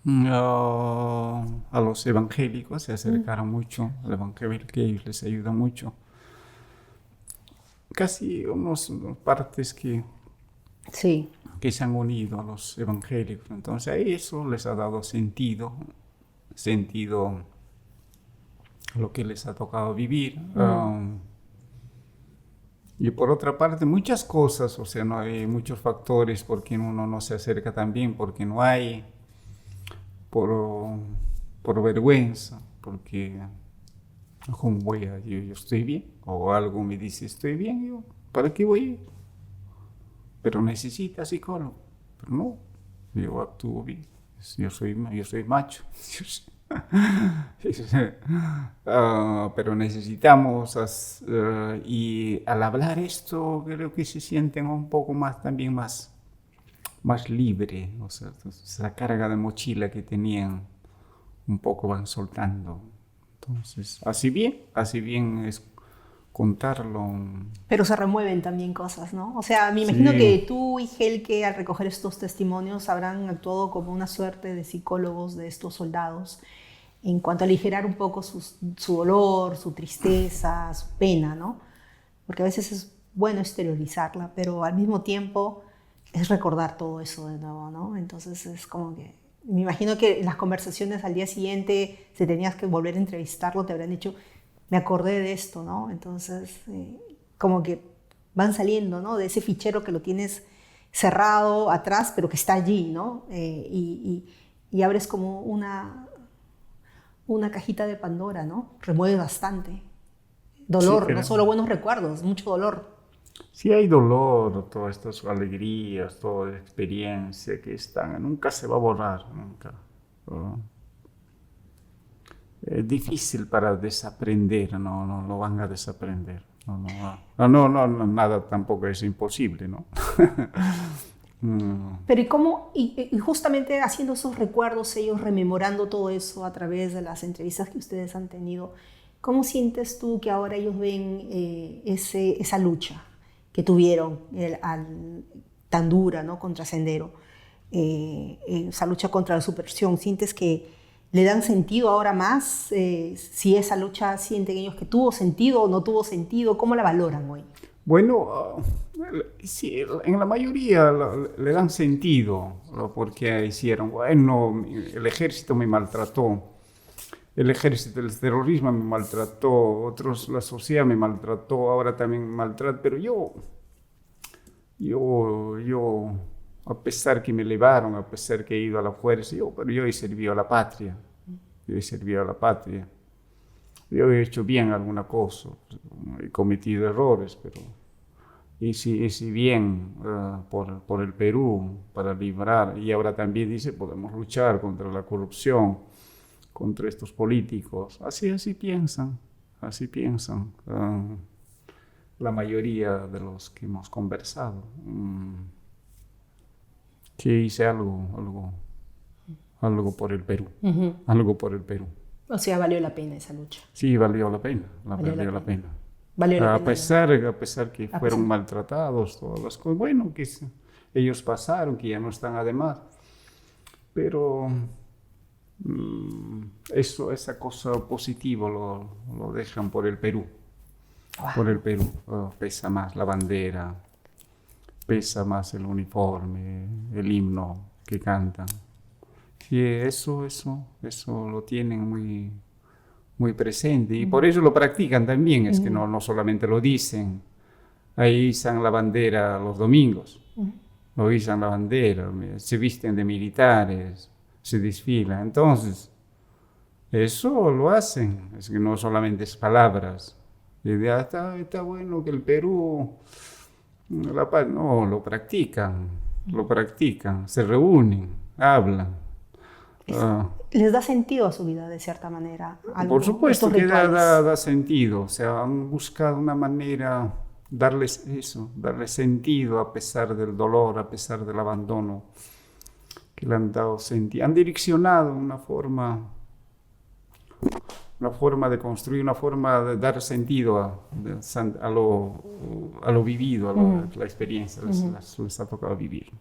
Speaker 2: a los evangélicos, se acercaron mucho al evangelio, que ellos les ayuda mucho. Casi unas partes que se han unido a los evangélicos. Entonces ahí eso les ha dado sentido a lo que les ha tocado vivir. Y por otra parte, muchas cosas, o sea, no hay muchos factores por qué uno no se acerca también, porque no hay, por vergüenza, porque ¿cómo voy a yo estoy bien? O algo me dice, estoy bien, yo, ¿para qué voy a ir? Pero necesita psicólogo. Pero no, yo actúo bien, yo soy macho. Pero necesitamos, y al hablar esto creo que se sienten un poco más libre, o sea, esa carga de mochila que tenían un poco van soltando. Entonces, así bien es contarlo.
Speaker 1: Pero se remueven también cosas, ¿no? O sea, me imagino que tú y Helke, al recoger estos testimonios, habrán actuado como una suerte de psicólogos de estos soldados en cuanto a aligerar un poco su dolor, su tristeza, su pena, ¿no? Porque a veces es bueno exteriorizarla, pero al mismo tiempo es recordar todo eso de nuevo, ¿no? Entonces es como que, me imagino que en las conversaciones al día siguiente, si tenías que volver a entrevistarlo, te habrán dicho, me acordé de esto, ¿no? Entonces, como que van saliendo, ¿no? De ese fichero que lo tienes cerrado atrás, pero que está allí, ¿no? Y y abres como una cajita de Pandora, ¿no? Remueve bastante. Dolor,
Speaker 2: Sí,
Speaker 1: no solo buenos recuerdos, mucho dolor.
Speaker 2: sí hay dolor, todas estas alegrías, toda experiencia que están, nunca se va a borrar, nunca. Es difícil para desaprender, no lo van a desaprender. Nada tampoco es imposible, ¿no?
Speaker 1: Pero y justamente haciendo esos recuerdos, ellos rememorando todo eso a través de las entrevistas que ustedes han tenido, ¿cómo sientes tú que ahora ellos ven esa lucha que tuvieron tan dura, ¿no? Contra Sendero? Esa lucha contra la subversión, ¿sientes que le dan sentido ahora más? Si esa lucha sienten ellos que tuvo sentido o no tuvo sentido, ¿cómo la valoran hoy?
Speaker 2: Bueno, sí, en la mayoría le dan sentido porque hicieron, bueno, el ejército me maltrató, el ejército, el terrorismo me maltrató, otros, la sociedad me maltrató, ahora también me maltrata, pero yo, a pesar que me elevaron, a pesar que he ido a la fuerza, pero yo he servido a la patria, yo he hecho bien alguna cosa, he cometido errores, pero hice bien por el Perú, para librar, y ahora también dice, podemos luchar contra la corrupción, contra estos políticos, así piensan, la mayoría de los que hemos conversado, que hice algo por el Perú, algo por el Perú.
Speaker 1: O sea, valió la pena esa lucha.
Speaker 2: Sí, valió la pena.
Speaker 1: Valió la
Speaker 2: A
Speaker 1: pena.
Speaker 2: pesar que fueron maltratados, todas las cosas, bueno, que ellos pasaron, que ya no están además, pero esa cosa positiva lo dejan por el Perú.
Speaker 1: Wow.
Speaker 2: Por el Perú pesa más la bandera, pesa más el uniforme, el himno que cantan. Sí, eso lo tienen muy presente y por eso lo practican también, es que no solamente lo dicen, ahí izan la bandera los domingos, lo izan la bandera, se visten de militares, se desfilan, entonces eso lo hacen, es que no solamente es palabras, y está bueno que el Perú, la paz, no, lo practican, se reúnen, hablan.
Speaker 1: ¿Les da sentido a su vida de cierta manera?
Speaker 2: Por supuesto que da sentido, o sea, han buscado una manera, darle sentido a pesar del dolor, a pesar del abandono que le han dado sentido. Han direccionado una forma de construir, una forma de dar sentido a lo vivido, a la experiencia, les ha tocado vivir.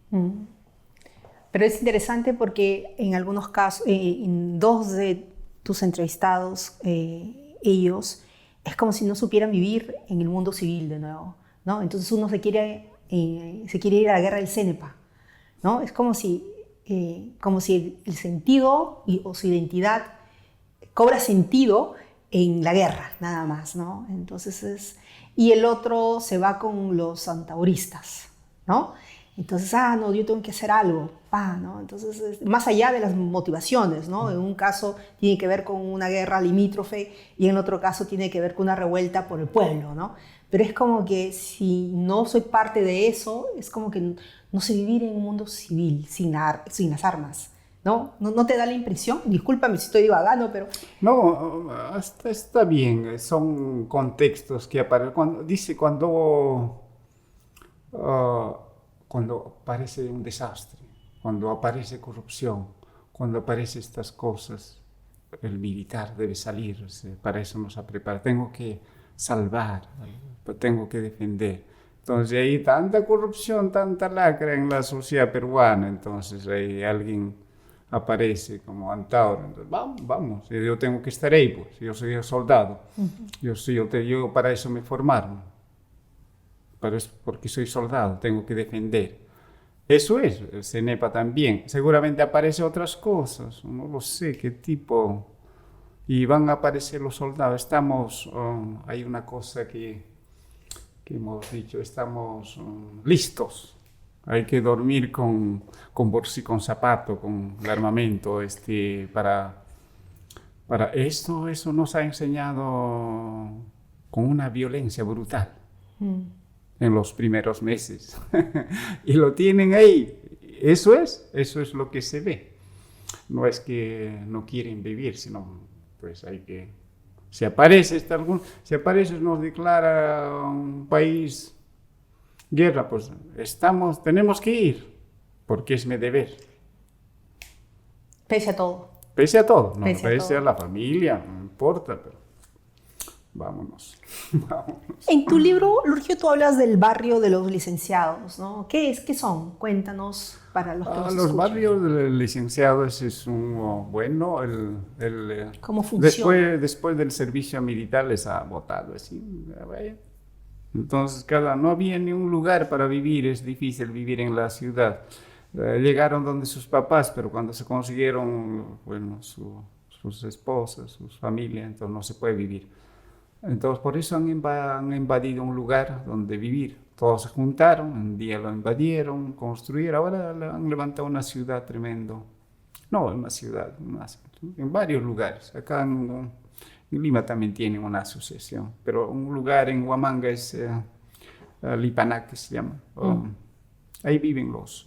Speaker 1: Pero es interesante porque en algunos casos, en dos de tus entrevistados, ellos, es como si no supieran vivir en el mundo civil de nuevo, ¿no? Entonces uno se quiere ir a la guerra del Cenepa, ¿no? Es como si el sentido o su identidad cobra sentido en la guerra, nada más, ¿no? Entonces y el otro se va con los antagonistas, ¿no? Entonces, no, yo tengo que hacer algo, ¿no? Entonces, más allá de las motivaciones, ¿no? En un caso tiene que ver con una guerra limítrofe y en otro caso tiene que ver con una revuelta por el pueblo, ¿no? Pero es como que si no soy parte de eso, es como que no sé vivir en un mundo civil, sin las armas, ¿no? ¿No te da la impresión? Discúlpame si estoy divagando, pero...
Speaker 2: No, hasta está bien, son contextos que aparecen. Cuando aparece un desastre, cuando aparece corrupción, cuando aparecen estas cosas, el militar debe salirse, para eso nos ha preparado. Tengo que salvar, tengo que defender. Entonces hay tanta corrupción, tanta lacra en la sociedad peruana, entonces ahí alguien aparece como Antauro, entonces vamos, yo tengo que estar ahí, pues, yo soy soldado, yo para eso me formaron. Porque soy soldado, tengo que defender. Eso es, el CENEPA también. Seguramente aparecen otras cosas, no lo sé qué tipo. Y van a aparecer los soldados. Hay una cosa que hemos dicho, estamos listos. hay que dormir con zapato, con el armamento, para esto, eso nos ha enseñado con una violencia brutal en los primeros meses. Y lo tienen ahí. Eso es lo que se ve. No es que no quieren vivir, sino pues hay que... Si aparece nos declara un país guerra, pues tenemos que ir, porque es mi deber.
Speaker 1: Pese a todo.
Speaker 2: Pese a todo, no
Speaker 1: Pese
Speaker 2: a la familia, no importa, pero vámonos.
Speaker 1: En tu libro, Lurgio, tú hablas del barrio de los licenciados, ¿no? ¿Qué son? Cuéntanos para los que nos
Speaker 2: Los
Speaker 1: escuchan.
Speaker 2: barrios de los licenciados es bueno,
Speaker 1: ¿Cómo funciona?
Speaker 2: Después del servicio militar les ha votado así, vaya. Entonces no había ni un lugar para vivir, es difícil vivir en la ciudad. Llegaron donde sus papás, pero cuando se consiguieron, bueno, sus esposas, sus familias, entonces no se puede vivir. Entonces por eso han invadido un lugar donde vivir. Todos se juntaron, un día lo invadieron, construyeron, ahora han levantado una ciudad tremendo. No, una ciudad, en varios lugares. Acá en Lima también tienen una asociación, pero un lugar en Huamanga es Lipanac, que se llama. Ahí viven los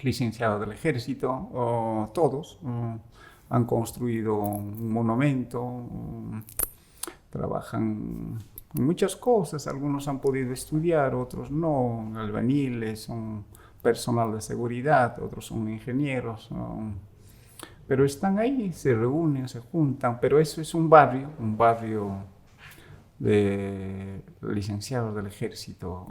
Speaker 2: licenciados del ejército, todos. Han construido un monumento, trabajan en muchas cosas. Algunos han podido estudiar, otros no. Albañiles, son personal de seguridad, otros son ingenieros. Pero están ahí, se reúnen, se juntan. Pero eso es un barrio de licenciados del ejército.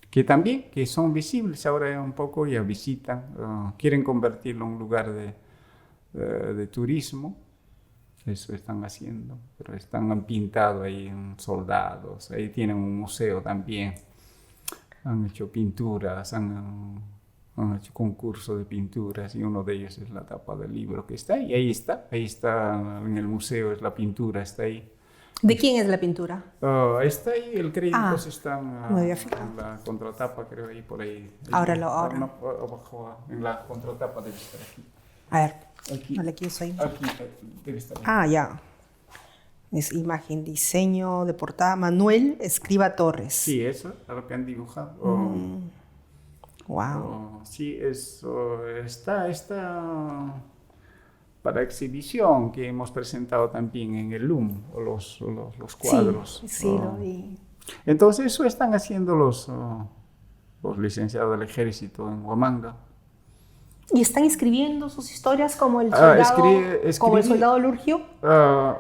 Speaker 2: Que son visibles ahora un poco, ya visitan, quieren convertirlo en un lugar de turismo. Eso están haciendo, pero han pintado ahí soldados, ahí tienen un museo también, han hecho pinturas, han hecho concurso de pinturas y uno de ellos es la tapa del libro que está ahí, ahí está en el museo, es la pintura, está ahí.
Speaker 1: ¿De quién es la pintura?
Speaker 2: Está ahí, el crédito está
Speaker 1: en
Speaker 2: la contratapa, creo, ahí por ahí.
Speaker 1: Ahora.
Speaker 2: Abajo, en la contratapa debe estar aquí.
Speaker 1: A ver,
Speaker 2: aquí.
Speaker 1: vale, aquí soy.
Speaker 2: Aquí debe estar ahí.
Speaker 1: Ya. Es imagen, diseño de portada, Manuel Escriba Torres.
Speaker 2: Sí, eso es lo que han dibujado.
Speaker 1: Wow.
Speaker 2: Sí, eso está para exhibición, que hemos presentado también en el LUM, los cuadros.
Speaker 1: Sí, lo vi.
Speaker 2: Entonces eso están haciendo los licenciados del ejército en Huamanga.
Speaker 1: ¿Y están escribiendo sus historias como el soldado, como el soldado Lurgio?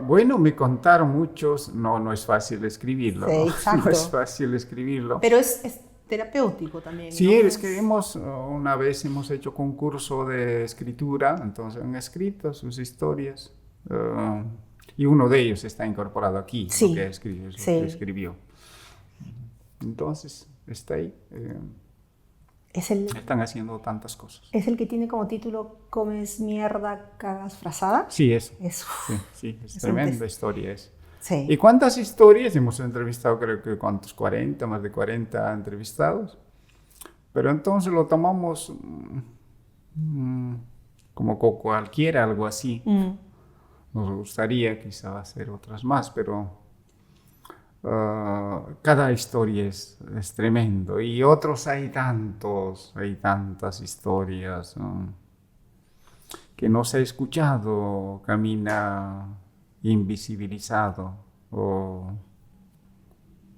Speaker 2: Bueno, me contaron muchos. No es fácil escribirlo.
Speaker 1: Sí, exacto.
Speaker 2: No es fácil escribirlo.
Speaker 1: Pero es terapéutico también.
Speaker 2: Sí,
Speaker 1: ¿no?
Speaker 2: es que una vez hemos hecho concurso de escritura, entonces han escrito sus historias. Y uno de ellos está incorporado aquí,
Speaker 1: Sí.
Speaker 2: lo que escribió. Entonces, está ahí. Están haciendo tantas cosas.
Speaker 1: ¿Es el que tiene como título ¿Comes mierda, cagas frazada?
Speaker 2: Sí, eso. Sí, es tremenda historia. Sí. ¿Y cuántas historias? Hemos entrevistado, creo que más de 40 entrevistados. Pero entonces lo tomamos como cualquiera, algo así. Nos gustaría quizá hacer otras más, pero cada historia es tremendo. Y otros hay tantas historias que no se ha escuchado, camina invisibilizado, o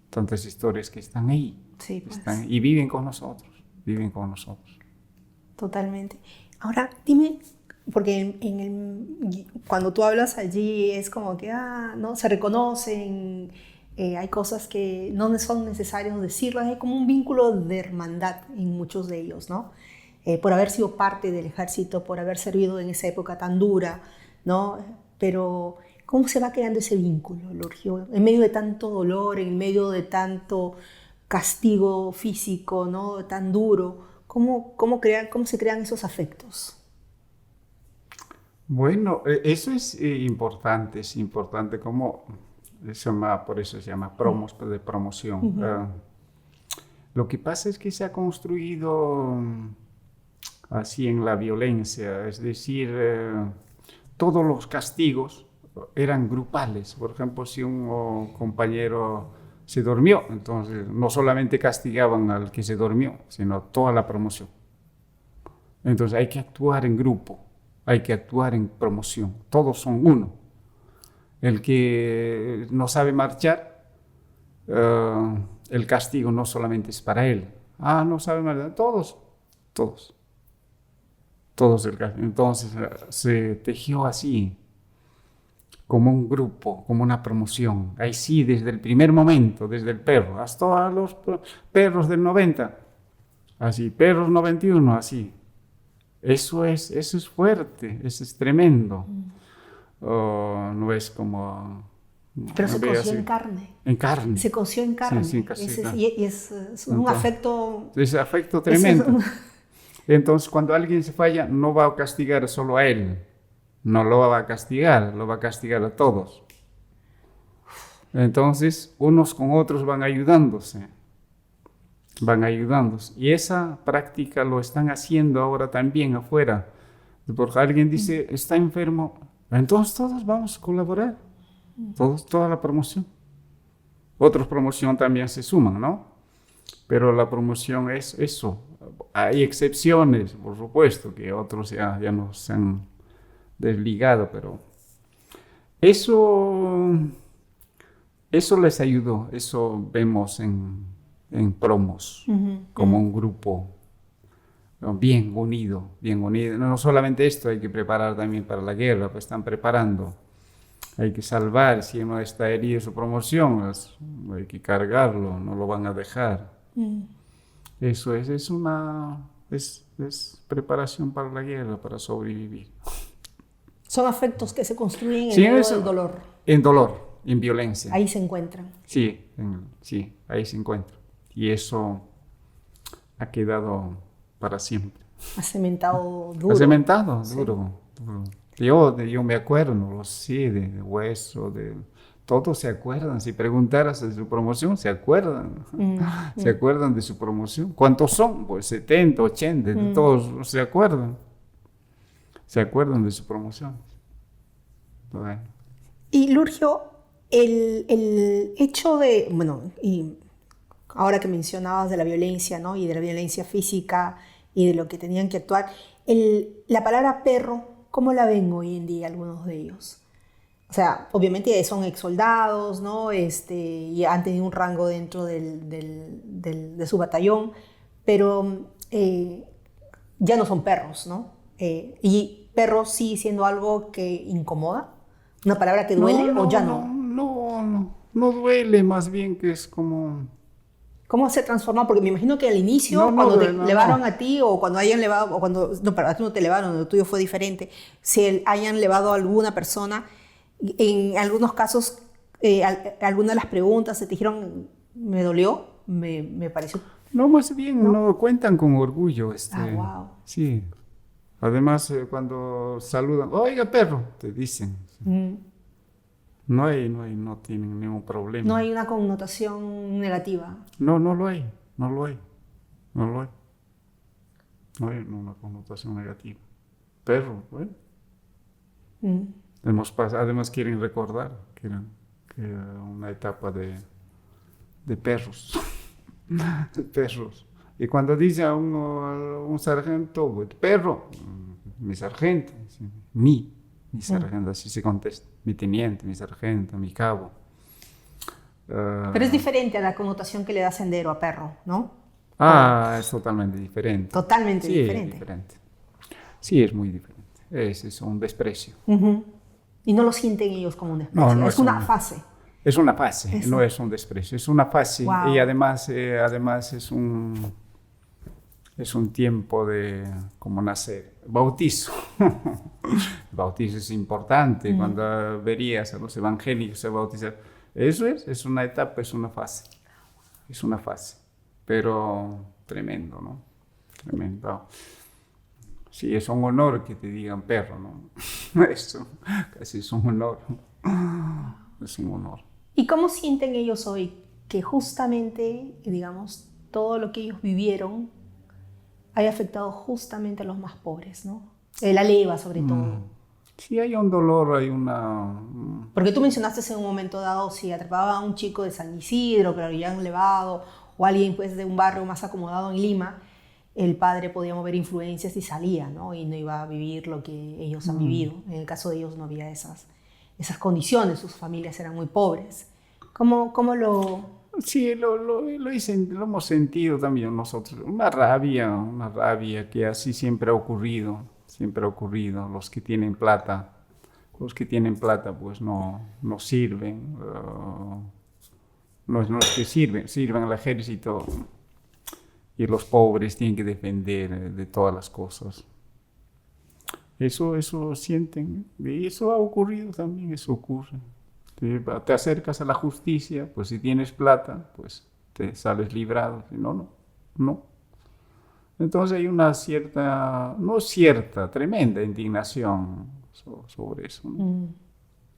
Speaker 2: tantas historias que están ahí,
Speaker 1: sí, pues.
Speaker 2: Y viven con nosotros.
Speaker 1: Totalmente. Ahora, dime, porque cuando tú hablas allí es como que no se reconocen, hay cosas que no son necesarios decirlas, hay como un vínculo de hermandad en muchos de ellos, ¿no? Por haber sido parte del ejército, por haber servido en esa época tan dura, ¿no? Pero ¿cómo se va creando ese vínculo, Lurgio? En medio de tanto dolor, en medio de tanto castigo físico, ¿no? Tan duro, ¿cómo se crean esos afectos?
Speaker 2: Bueno, eso es importante como por eso se llama promos de promoción. Lo que pasa es que se ha construido así en la violencia, es decir, todos los castigos eran grupales. Por ejemplo, si un compañero se durmió, entonces no solamente castigaban al que se durmió, sino toda la promoción. Entonces hay que actuar en grupo, hay que actuar en promoción, todos son uno. El que no sabe marchar, el castigo no solamente es para él. No sabe marchar, todos el castigo. Entonces se tejió así, como un grupo, como una promoción. Ahí sí, desde el primer momento, desde el perro, hasta los perros del 90, así, perros 91, así. Eso es fuerte, eso es tremendo. No es como...
Speaker 1: Pero se coció en carne.
Speaker 2: En carne.
Speaker 1: Se coció en carne.
Speaker 2: Sí, casi,
Speaker 1: Y es un afecto...
Speaker 2: Es afecto tremendo. Entonces, cuando alguien se falla, no va a castigar solo a él. No lo va a castigar, lo va a castigar a todos. Entonces, unos con otros van ayudándose. Y esa práctica lo están haciendo ahora también afuera. Porque alguien dice, está enfermo, entonces todos vamos a colaborar. Toda la promoción. Otras promoción también se suman, ¿no? Pero la promoción es eso. Hay excepciones, por supuesto, que otros ya no se han desligado, pero eso les ayudó. Eso vemos en promos, como un grupo bien unido. No solamente esto, hay que preparar también para la guerra, pues están preparando. Hay que salvar, si uno está herido su promoción, hay que cargarlo, no lo van a dejar. Eso es preparación para la guerra, para sobrevivir.
Speaker 1: Son afectos que se construyen en medio del dolor.
Speaker 2: En dolor, en violencia.
Speaker 1: Ahí se encuentran.
Speaker 2: Sí, ahí se encuentran. Y eso ha quedado para siempre.
Speaker 1: Ha cementado duro.
Speaker 2: Ha cementado duro. Yo me acuerdo, sí, de hueso, todos se acuerdan. Si preguntaras de su promoción, se acuerdan. Se acuerdan de su promoción. ¿Cuántos son? Pues 70, 80, todos se acuerdan. Se acuerdan de su promoción. Bueno.
Speaker 1: Y Lurgio, el hecho de, y ahora que mencionabas de la violencia, ¿no? Y de la violencia física y de lo que tenían que actuar, la palabra perro, ¿cómo la ven hoy en día algunos de ellos? O sea, obviamente son exsoldados, ¿no? Y han tenido un rango dentro de su batallón, pero ya no son perros, ¿no? Y perro sigue siendo algo que incomoda, una palabra que duele o ya no.
Speaker 2: No duele, más bien que es como...
Speaker 1: ¿Cómo se transforma? Porque me imagino que al inicio, cuando te levaron a ti, o cuando hayan levado, o cuando, no, para ti no te levaron, lo tuyo fue diferente, si hayan levado a alguna persona, en algunos casos, algunas de las preguntas se te dijeron, me dolió, me pareció...
Speaker 2: No, más bien, no cuentan con orgullo.
Speaker 1: Wow.
Speaker 2: Sí. Además, cuando saludan, oiga perro, te dicen. No tienen ningún problema.
Speaker 1: No hay una connotación negativa.
Speaker 2: No lo hay. No hay una connotación negativa. Perro, bueno. Además quieren recordar que era una etapa de perros. Perros. Y cuando dice a un sargento, perro, mi sargento, mi sargento, así se contesta. Mi teniente, mi sargento, mi cabo.
Speaker 1: Pero es diferente a la connotación que le da Sendero a perro, ¿no?
Speaker 2: Es totalmente diferente.
Speaker 1: Totalmente diferente.
Speaker 2: Diferente. Sí, es muy diferente. Es un desprecio.
Speaker 1: Y no lo sienten ellos como un desprecio.
Speaker 2: No,
Speaker 1: es una fase.
Speaker 2: Es una fase, no es un desprecio. Es una fase.
Speaker 1: Wow.
Speaker 2: Y además es un tiempo de como nacer. Bautizo. El bautizo es importante. Cuando verías a los evangélicos se bautizar. Eso es una etapa, es una fase. Es una fase. Pero tremendo, ¿no? Tremendo. Sí, es un honor que te digan perro, ¿no? Eso casi es un honor. Es un honor.
Speaker 1: ¿Y cómo sienten ellos hoy que justamente, digamos, todo lo que ellos vivieron haya afectado justamente a los más pobres, ¿no? La leva, sobre todo.
Speaker 2: Sí, hay un dolor, hay una...
Speaker 1: Porque tú mencionaste en un momento dado, si atrapaba a un chico de San Isidro, que lo habían levado, o alguien pues, de un barrio más acomodado en Lima, el padre podía mover influencias y salía, ¿no? Y no iba a vivir lo que ellos han vivido. En el caso de ellos no había esas condiciones, sus familias eran muy pobres. ¿Cómo lo...?
Speaker 2: Sí, lo hemos sentido también nosotros. Una rabia que así siempre ha ocurrido. Los que tienen plata pues no sirven. No es que sirven al ejército. Y los pobres tienen que defender de todas las cosas. Eso sienten. Y eso ha ocurrido también, eso ocurre. Te acercas a la justicia, pues si tienes plata, pues te sales librado. Si no, no. Entonces hay una tremenda indignación sobre eso, ¿no?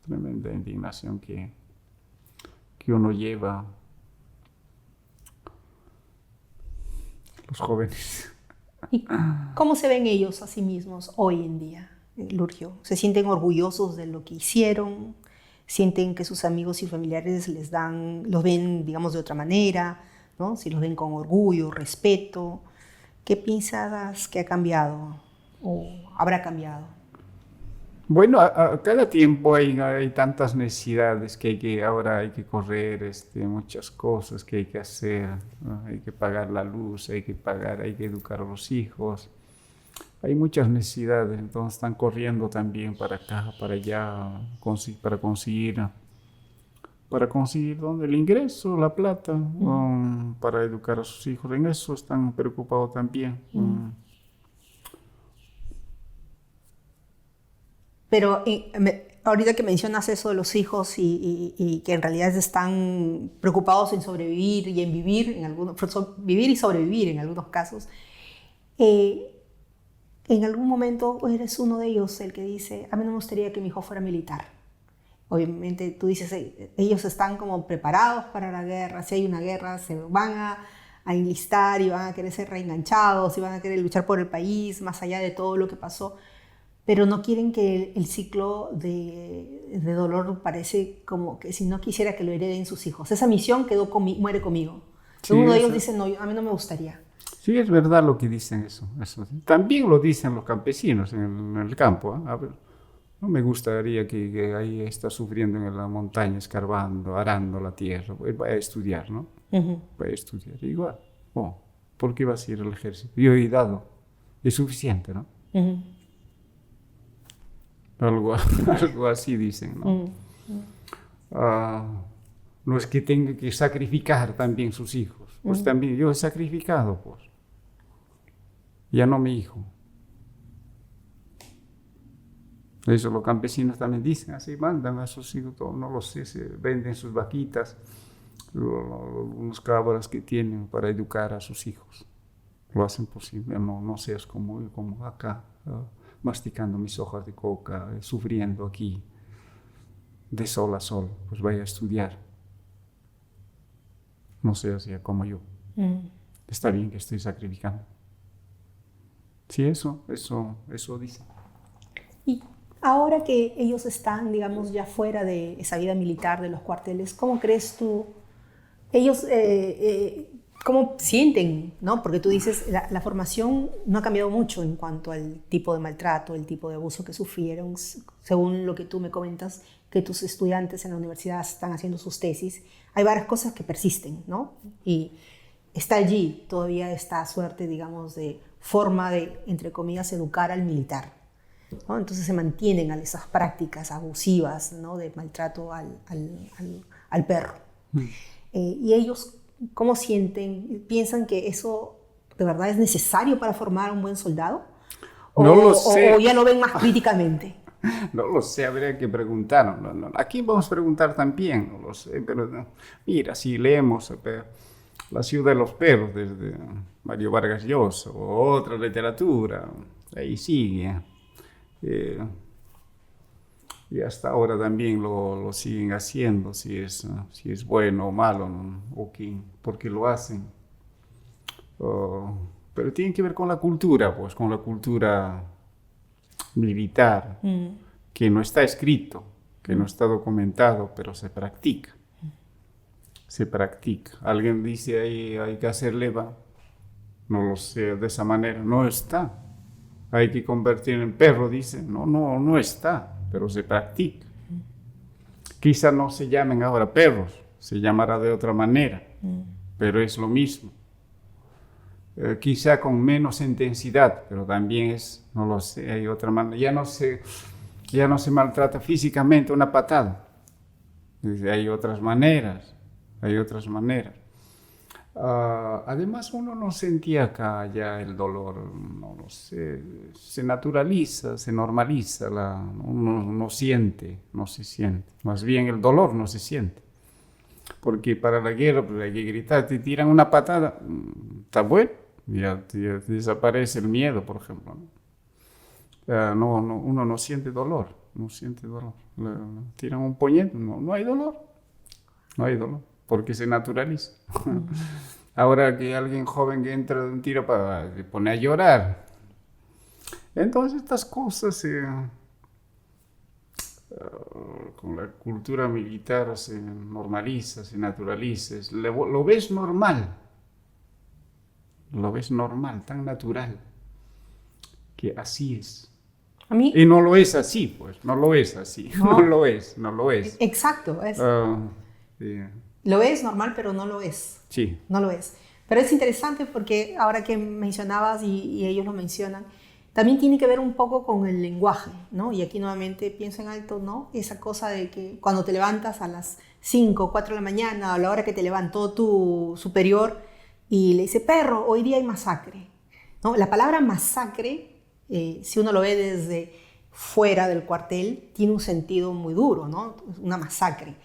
Speaker 2: Tremenda indignación que uno lleva, los jóvenes.
Speaker 1: ¿Y cómo se ven ellos a sí mismos hoy en día, Lurgio? ¿Se sienten orgullosos de lo que hicieron? ¿Sienten que sus amigos y familiares los ven, digamos, de otra manera, ¿no? Si los ven con orgullo, respeto. ¿Qué piensas que ha cambiado o habrá cambiado?
Speaker 2: Bueno, a cada tiempo hay tantas necesidades ahora hay que correr, muchas cosas que hay que hacer, ¿no? Hay que pagar la luz, hay que educar a los hijos. Hay muchas necesidades, entonces están corriendo también para acá, para allá, para conseguir el ingreso, la plata, para educar a sus hijos. En eso están preocupados también.
Speaker 1: Pero ahorita que mencionas eso de los hijos y que en realidad están preocupados en sobrevivir y en vivir, vivir y sobrevivir en algunos casos, en algún momento eres uno de ellos el que dice, a mí no me gustaría que mi hijo fuera militar. Obviamente tú dices, ellos están como preparados para la guerra, si hay una guerra se van a enlistar y van a querer ser reenganchados y van a querer luchar por el país más allá de todo lo que pasó, pero no quieren que el ciclo de dolor parece como que si no quisiera que lo hereden sus hijos. Esa misión muere conmigo. Sí, uno de ellos dice, no, a mí no me gustaría.
Speaker 2: Sí, es verdad lo que dicen eso. También lo dicen los campesinos en el campo. A ver, no me gustaría que ahí está sufriendo en la montaña, escarbando, arando la tierra. Vaya a estudiar, ¿no? Vaya a estudiar. Igual, ¿por qué vas a ir al ejército? Yo he dado. Es suficiente, ¿no? Algo así dicen, ¿no? No es que tenga que sacrificar también sus hijos. Pues también yo he sacrificado, pues. Ya no mi hijo. Eso los campesinos también dicen, así mandan a sus hijos, no lo sé, se venden sus vaquitas, unos cabras que tienen para educar a sus hijos. Lo hacen posible, no seas como acá, masticando mis hojas de coca, sufriendo aquí, de sol a sol, pues vaya a estudiar. No seas ya como yo. Está bien que estoy sacrificando. Sí, eso dice.
Speaker 1: Y ahora que ellos están, digamos, ya fuera de esa vida militar, de los cuarteles, ¿cómo crees tú, ellos, cómo sienten, ¿no? Porque tú dices, la formación no ha cambiado mucho en cuanto al tipo de maltrato, el tipo de abuso que sufrieron, según lo que tú me comentas, que tus estudiantes en la universidad están haciendo sus tesis. Hay varias cosas que persisten, ¿no? Y está allí todavía esta suerte, digamos, de forma de, entre comillas, educar al militar, ¿no? Entonces se mantienen esas prácticas abusivas, ¿no? De maltrato al perro. Y ellos, ¿cómo sienten? ¿Piensan que eso de verdad es necesario para formar a un buen soldado?
Speaker 2: No lo sé.
Speaker 1: ¿O ya lo ven más críticamente?
Speaker 2: No lo sé, habría que preguntar. No. Aquí vamos a preguntar también, no lo sé, pero mira, si leemos La ciudad de los perros, desde Mario Vargas Llosa, o otra literatura, ahí sigue. Y hasta ahora también lo siguen haciendo, si es bueno o malo, ¿no? O por qué lo hacen. Pero tiene que ver con la cultura, pues con la cultura militar, que no está escrito, que no está documentado, pero se practica. Se practica. Alguien dice ahí hay que hacer leva, no lo sé, de esa manera, no está. Hay que convertir en perro, dice, no está, pero se practica. Quizá no se llamen ahora perros, se llamará de otra manera, pero es lo mismo. Quizá con menos intensidad, pero también es, no lo sé, hay otra manera. Ya no se maltrata físicamente una patada. Hay otras maneras, hay otras maneras. Además, uno no sentía acá ya el dolor, no lo sé, se naturaliza, se normaliza, uno no siente, no se siente. Más bien el dolor no se siente. Porque para la guerra pues, hay que gritar, te tiran una patada, está bueno, ya desaparece el miedo, por ejemplo. Uno no siente dolor, no siente dolor. Le tiran un puñete, no hay dolor, no hay dolor, porque se naturaliza. Ahora que alguien joven que entra de un tiro se pone a llorar. Entonces estas cosas con la cultura militar se normaliza, se naturaliza, lo ves normal, tan natural, que así es.
Speaker 1: A mí,
Speaker 2: y no lo es así, pues, no lo es así, no lo es.
Speaker 1: Exacto,
Speaker 2: Sí.
Speaker 1: lo es normal, pero no lo es.
Speaker 2: Sí.
Speaker 1: No lo es. Pero es interesante porque ahora que mencionabas y ellos lo mencionan, también tiene que ver un poco con el lenguaje, ¿no? Y aquí nuevamente pienso en alto, ¿no? Esa cosa de que cuando te levantas a las 5 o 4 de la mañana, a la hora que te levantó tu superior y le dice, perro, hoy día hay masacre, ¿no? La palabra masacre, si uno lo ve desde fuera del cuartel, tiene un sentido muy duro, ¿no? Una masacre.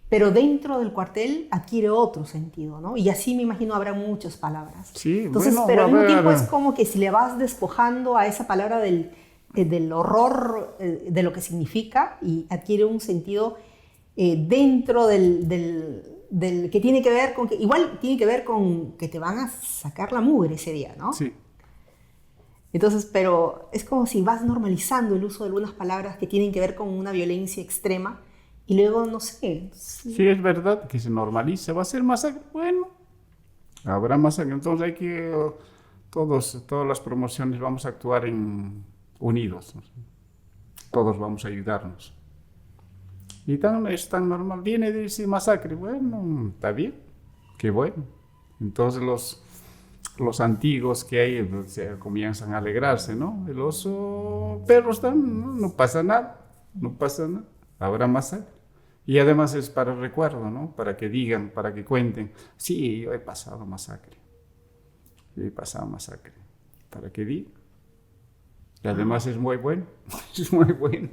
Speaker 1: Pero dentro del cuartel adquiere otro sentido, ¿no? Y así me imagino habrá muchas palabras.
Speaker 2: Sí,
Speaker 1: entonces,
Speaker 2: bueno,
Speaker 1: pero al mismo tiempo es como que si le vas despojando a esa palabra del horror de lo que significa y adquiere un sentido dentro del que tiene que ver con que igual tiene que ver con que te van a sacar la mugre ese día, ¿no?
Speaker 2: Sí.
Speaker 1: Entonces, pero es como si vas normalizando el uso de algunas palabras que tienen que ver con una violencia extrema. Y luego, no sé.
Speaker 2: Sí, es verdad que se normaliza. ¿Va a ser masacre? Bueno, habrá masacre. Entonces hay que, todas las promociones vamos a actuar unidos. Todos vamos a ayudarnos. Y es tan normal. Viene de ese masacre. Bueno, está bien. Qué bueno. Entonces los antiguos que hay comienzan a alegrarse, ¿no? Los perros no pasa nada. No pasa nada. Habrá masacre. Y además es para el recuerdo, ¿no? Para que digan, para que cuenten. Sí, yo he pasado masacre. Para que digan. Y además es muy bueno. Es muy bueno.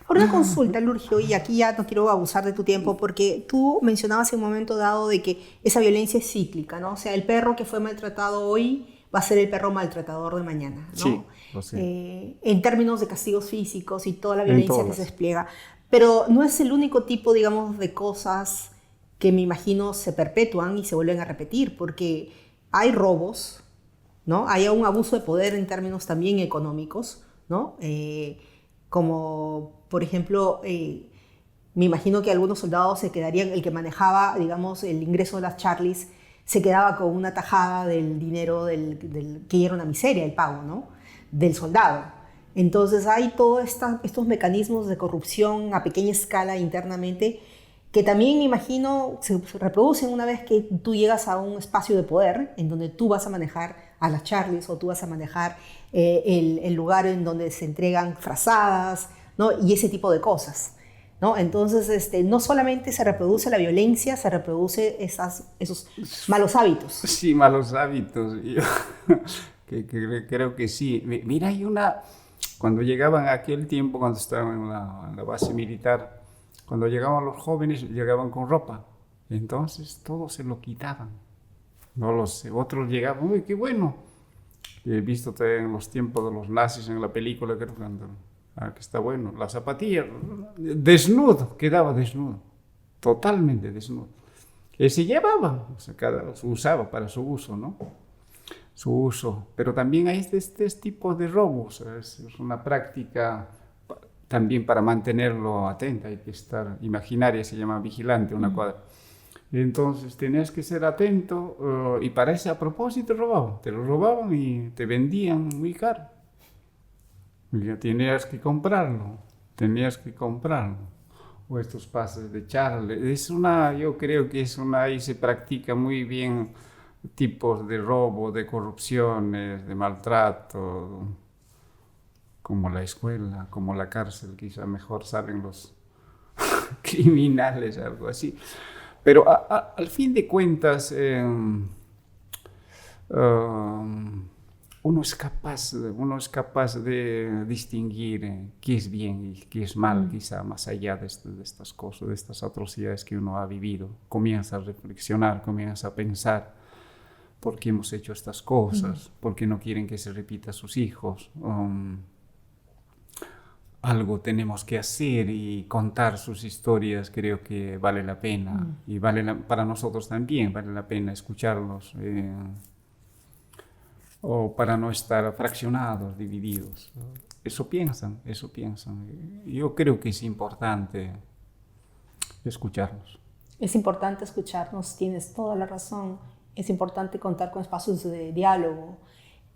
Speaker 1: Ahora una consulta, Lurgio, y aquí ya no quiero abusar de tu tiempo, porque tú mencionabas en un momento dado de que esa violencia es cíclica, ¿no? O sea, el perro que fue maltratado hoy va a ser el perro maltratador de mañana, ¿no?
Speaker 2: Sí, lo sé.
Speaker 1: En términos de castigos físicos y toda la violencia que se despliega. Pero no es el único tipo, digamos, de cosas que me imagino se perpetúan y se vuelven a repetir, porque hay robos, ¿no? Hay un abuso de poder en términos también económicos, ¿no? Como, por ejemplo, me imagino que algunos soldados se quedarían, el que manejaba, digamos, el ingreso de las Charlies, se quedaba con una tajada del dinero que era una miseria el pago, ¿no? Del soldado. Entonces hay todos estos mecanismos de corrupción a pequeña escala internamente que también me imagino se reproducen una vez que tú llegas a un espacio de poder en donde tú vas a manejar a las Charlies o tú vas a manejar el lugar en donde se entregan frazadas, ¿no? Y ese tipo de cosas, ¿no? Entonces no solamente se reproduce la violencia, se reproduce esos malos hábitos.
Speaker 2: Sí, malos hábitos. Yo creo que sí. Mira, hay una... Cuando llegaban aquel tiempo, cuando estaban en la base militar, cuando llegaban los jóvenes, llegaban con ropa. Entonces todos se lo quitaban. No lo sé. Otros llegaban, uy, qué bueno. He visto también en los tiempos de los nazis en la película, creo que está bueno. La zapatilla, desnudo, quedaba desnudo. Totalmente desnudo. Y se llevaba, o sea, cada uno usaba para su uso, ¿no? su uso. Pero también hay este tipo de robos, es una práctica también para mantenerlo atento, hay que estar, imaginaria se llama vigilante, una cuadra. Entonces tenías que ser atento y para ese a propósito te lo robaban y te vendían muy caro. Y ya tenías que comprarlo. O estos pases de charle. Yo creo que ahí se practica muy bien tipos de robo, de corrupciones, de maltrato, como la escuela, como la cárcel, quizá mejor salen los criminales, algo así. Pero al fin de cuentas, uno es capaz de distinguir qué es bien y qué es mal, quizá más allá de estas cosas, de estas atrocidades que uno ha vivido. Comienza a reflexionar, comienza a pensar por qué hemos hecho estas cosas, por qué no quieren que se repita a sus hijos. Algo tenemos que hacer y contar sus historias, creo que vale la pena. Y para nosotros también vale la pena escucharlos. O para no estar fraccionados, divididos. Eso piensan. Yo creo que es importante escucharlos.
Speaker 1: Es importante escucharnos, tienes toda la razón. Es importante contar con espacios de diálogo.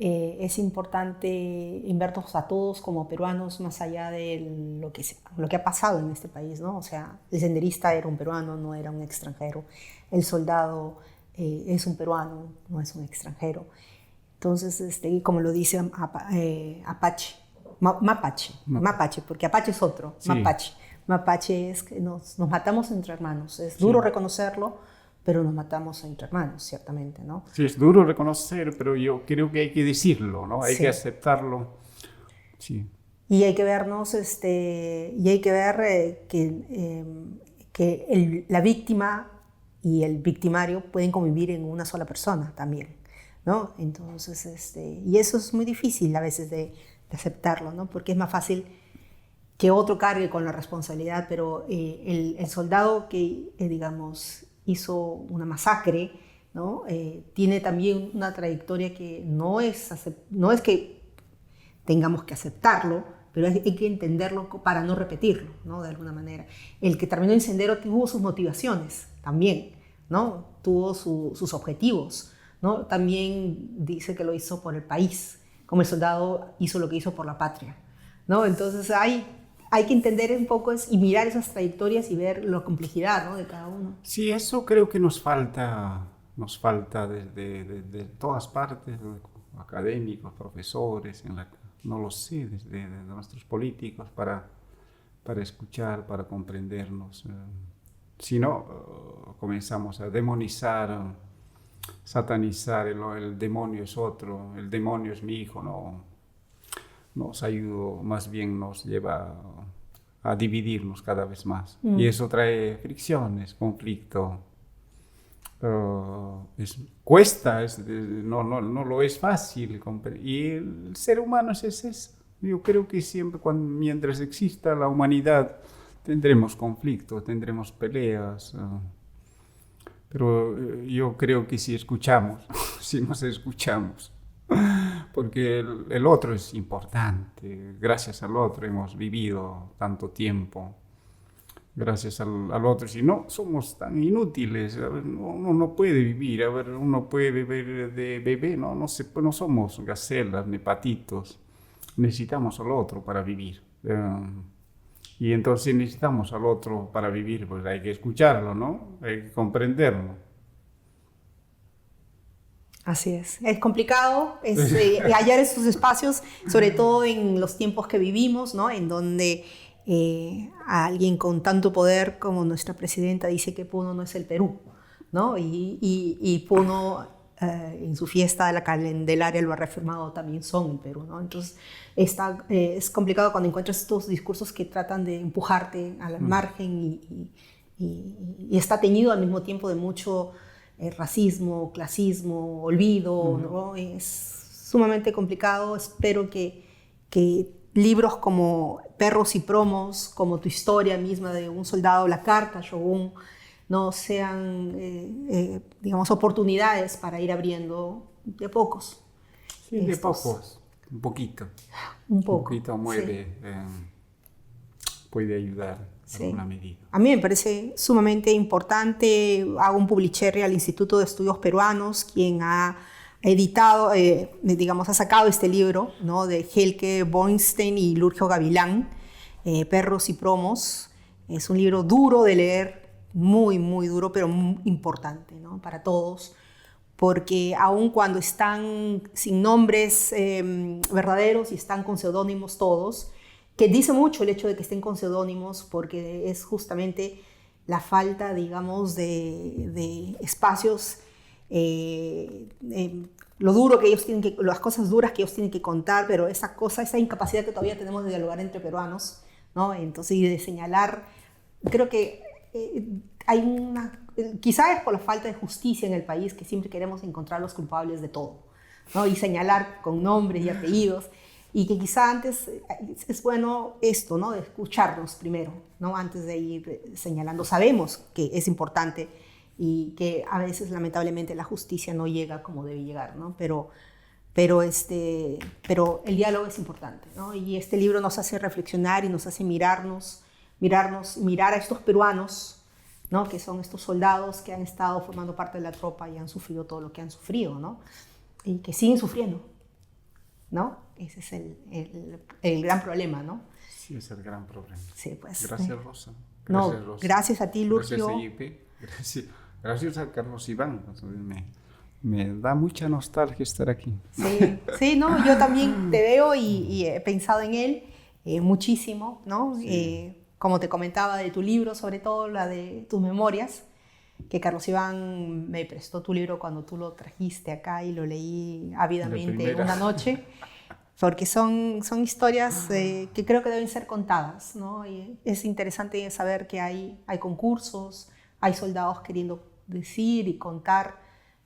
Speaker 1: Es importante vernos a todos como peruanos más allá de lo que ha pasado en este país, ¿no? O sea, el senderista era un peruano, no era un extranjero. El soldado es un peruano, no es un extranjero. Entonces, como lo dice Mapache, porque Apache es otro, sí. Mapache es que nos matamos entre hermanos. Es duro reconocerlo, pero nos matamos entre hermanos, ciertamente, ¿no?
Speaker 2: Sí, es duro reconocer, pero yo creo que hay que decirlo, ¿no? Hay que aceptarlo. Sí.
Speaker 1: Y hay que vernos, y hay que ver que la víctima y el victimario pueden convivir en una sola persona también, ¿no? Entonces, y eso es muy difícil a veces de aceptarlo, ¿no? Porque es más fácil que otro cargue con la responsabilidad, pero el soldado que, digamos, hizo una masacre, ¿no? Tiene también una trayectoria que no es que tengamos que aceptarlo, pero hay que entenderlo para no repetirlo, ¿no? De alguna manera. El que terminó en Sendero tuvo sus motivaciones también, ¿no? Tuvo sus objetivos, ¿no? También dice que lo hizo por el país, como el soldado hizo lo que hizo por la patria, ¿no? Entonces hay que entender un poco y mirar esas trayectorias y ver la complejidad, ¿no? De cada uno.
Speaker 2: Sí, eso creo que nos falta desde todas partes, académicos, profesores, no lo sé, desde nuestros políticos, para escuchar, para comprendernos. Si no, comenzamos a demonizar, satanizar, el demonio es otro, el demonio es mi hijo, no. Nos ayuda, más bien nos lleva a dividirnos cada vez más. Y eso trae fricciones, conflicto. Cuesta, no lo es fácil. Y el ser humano es eso. Yo creo que siempre, mientras exista la humanidad, tendremos conflictos, tendremos peleas. Pero yo creo que si nos escuchamos, porque el otro es importante, gracias al otro hemos vivido tanto tiempo, gracias al otro, si no somos tan inútiles, uno no puede vivir, uno puede beber de bebé, no somos gacelas ni patitos, necesitamos al otro para vivir, y entonces necesitamos al otro para vivir, pues hay que escucharlo, ¿no? Hay que comprenderlo.
Speaker 1: Así es complicado hallar esos espacios, sobre todo en los tiempos que vivimos, ¿no? En donde alguien con tanto poder como nuestra presidenta dice que Puno no es el Perú, ¿no? Y Puno en su fiesta de la Candelaria lo ha reafirmado, también son el Perú, ¿no? Entonces es complicado cuando encuentras estos discursos que tratan de empujarte al margen y está teñido al mismo tiempo de mucho racismo, clasismo, olvido, ¿no? Es sumamente complicado. Espero que libros como Perros y Promos, como tu historia misma de un soldado, la carta Shogun, no sean, digamos, oportunidades para ir abriendo de pocos
Speaker 2: Sí, de pocos, un poquito.
Speaker 1: Un poco.
Speaker 2: Un poquito puede ayudar en alguna medida.
Speaker 1: A mí me parece sumamente importante. Hago un publicherry al Instituto de Estudios Peruanos, quien ha editado, ha sacado este libro, ¿no?, de Helke Boinstein y Lurgio Gavilán, Perros y Promos. Es un libro duro de leer, muy, muy duro, pero muy importante, ¿no?, para todos, porque aun cuando están sin nombres verdaderos y están con seudónimos todos, que dice mucho el hecho de que estén con seudónimos, porque es justamente la falta, digamos, de espacios, lo duro que ellos tienen las cosas duras que ellos tienen que contar, pero esa incapacidad que todavía tenemos de dialogar entre peruanos, ¿no? Entonces, y de señalar, creo que quizá es por la falta de justicia en el país, que siempre queremos encontrar los culpables de todo, ¿no?, y señalar con nombres y apellidos, y que quizá antes es bueno esto, ¿no?, de escucharnos primero, ¿no?, antes de ir señalando. Sabemos que es importante y que a veces lamentablemente la justicia no llega como debe llegar, ¿no? Pero el diálogo es importante, ¿no? Y este libro nos hace reflexionar y nos hace mirar a estos peruanos, ¿no?, que son estos soldados que han estado formando parte de la tropa y han sufrido todo lo que han sufrido, ¿no?, y que siguen sufriendo, ¿no? Ese es el gran problema, ¿no?
Speaker 2: Sí, es el gran problema.
Speaker 1: Sí, pues.
Speaker 2: Gracias, Rosa.
Speaker 1: Gracias a ti, Lurgio.
Speaker 2: Gracias a Carlos Iván. Me da mucha nostalgia estar aquí.
Speaker 1: Sí, no, yo también te veo y he pensado en él muchísimo, ¿no?
Speaker 2: Sí.
Speaker 1: Como te comentaba de tu libro, sobre todo la de tus memorias, que Carlos Iván me prestó tu libro cuando tú lo trajiste acá y lo leí ávidamente una noche, porque son historias que creo que deben ser contadas, ¿no? Y es interesante saber que hay concursos, hay soldados queriendo decir y contar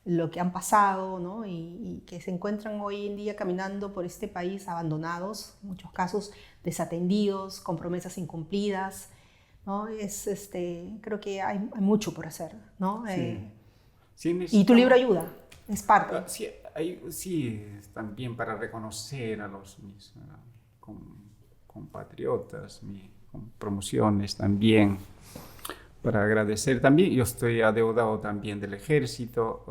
Speaker 1: lo que han pasado, ¿no? Y que se encuentran hoy en día caminando por este país abandonados, en muchos casos desatendidos, con promesas incumplidas, ¿no? Creo que hay mucho por hacer, ¿no?
Speaker 2: Sí,
Speaker 1: y tu libro ayuda, es parte.
Speaker 2: Sí, también para reconocer a mis compatriotas, con promociones también, para agradecer también. Yo estoy adeudado también del ejército.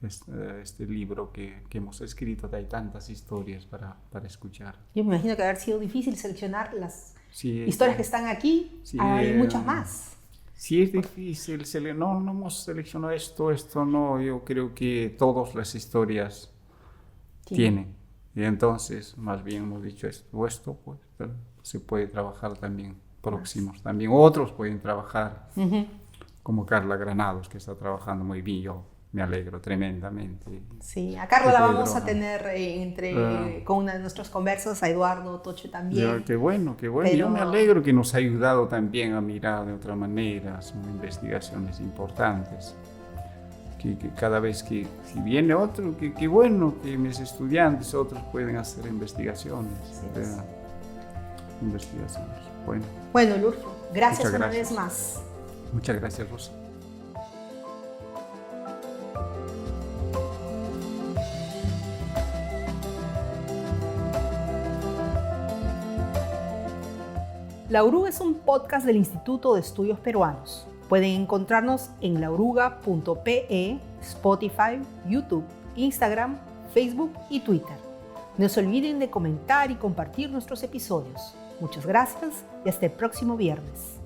Speaker 2: Este libro que hemos escrito, hay tantas historias para escuchar.
Speaker 1: Yo me imagino que haber sido difícil seleccionar las historias que están aquí. Sí, hay muchas más.
Speaker 2: Sí, es difícil. No hemos seleccionado esto no. Yo creo que todas las historias tienen. Y entonces, más bien hemos dicho esto pues se puede trabajar también próximos. También otros pueden trabajar, como Carla Granados, que está trabajando muy bien. Yo me alegro tremendamente.
Speaker 1: Sí, a Carla la vamos a tener con una de nuestras conversas, a Eduardo Toche también.
Speaker 2: Qué bueno. Pero yo me alegro que nos ha ayudado también a mirar de otra manera. Son investigaciones importantes. Que cada vez que si viene otro, qué bueno que mis estudiantes, otros pueden hacer investigaciones. Investigaciones.
Speaker 1: Bueno, Lurgio, gracias una vez más.
Speaker 2: Muchas gracias, Rosa.
Speaker 1: La Oruga es un podcast del Instituto de Estudios Peruanos. Pueden encontrarnos en laoruga.pe, Spotify, YouTube, Instagram, Facebook y Twitter. No se olviden de comentar y compartir nuestros episodios. Muchas gracias y hasta el próximo viernes.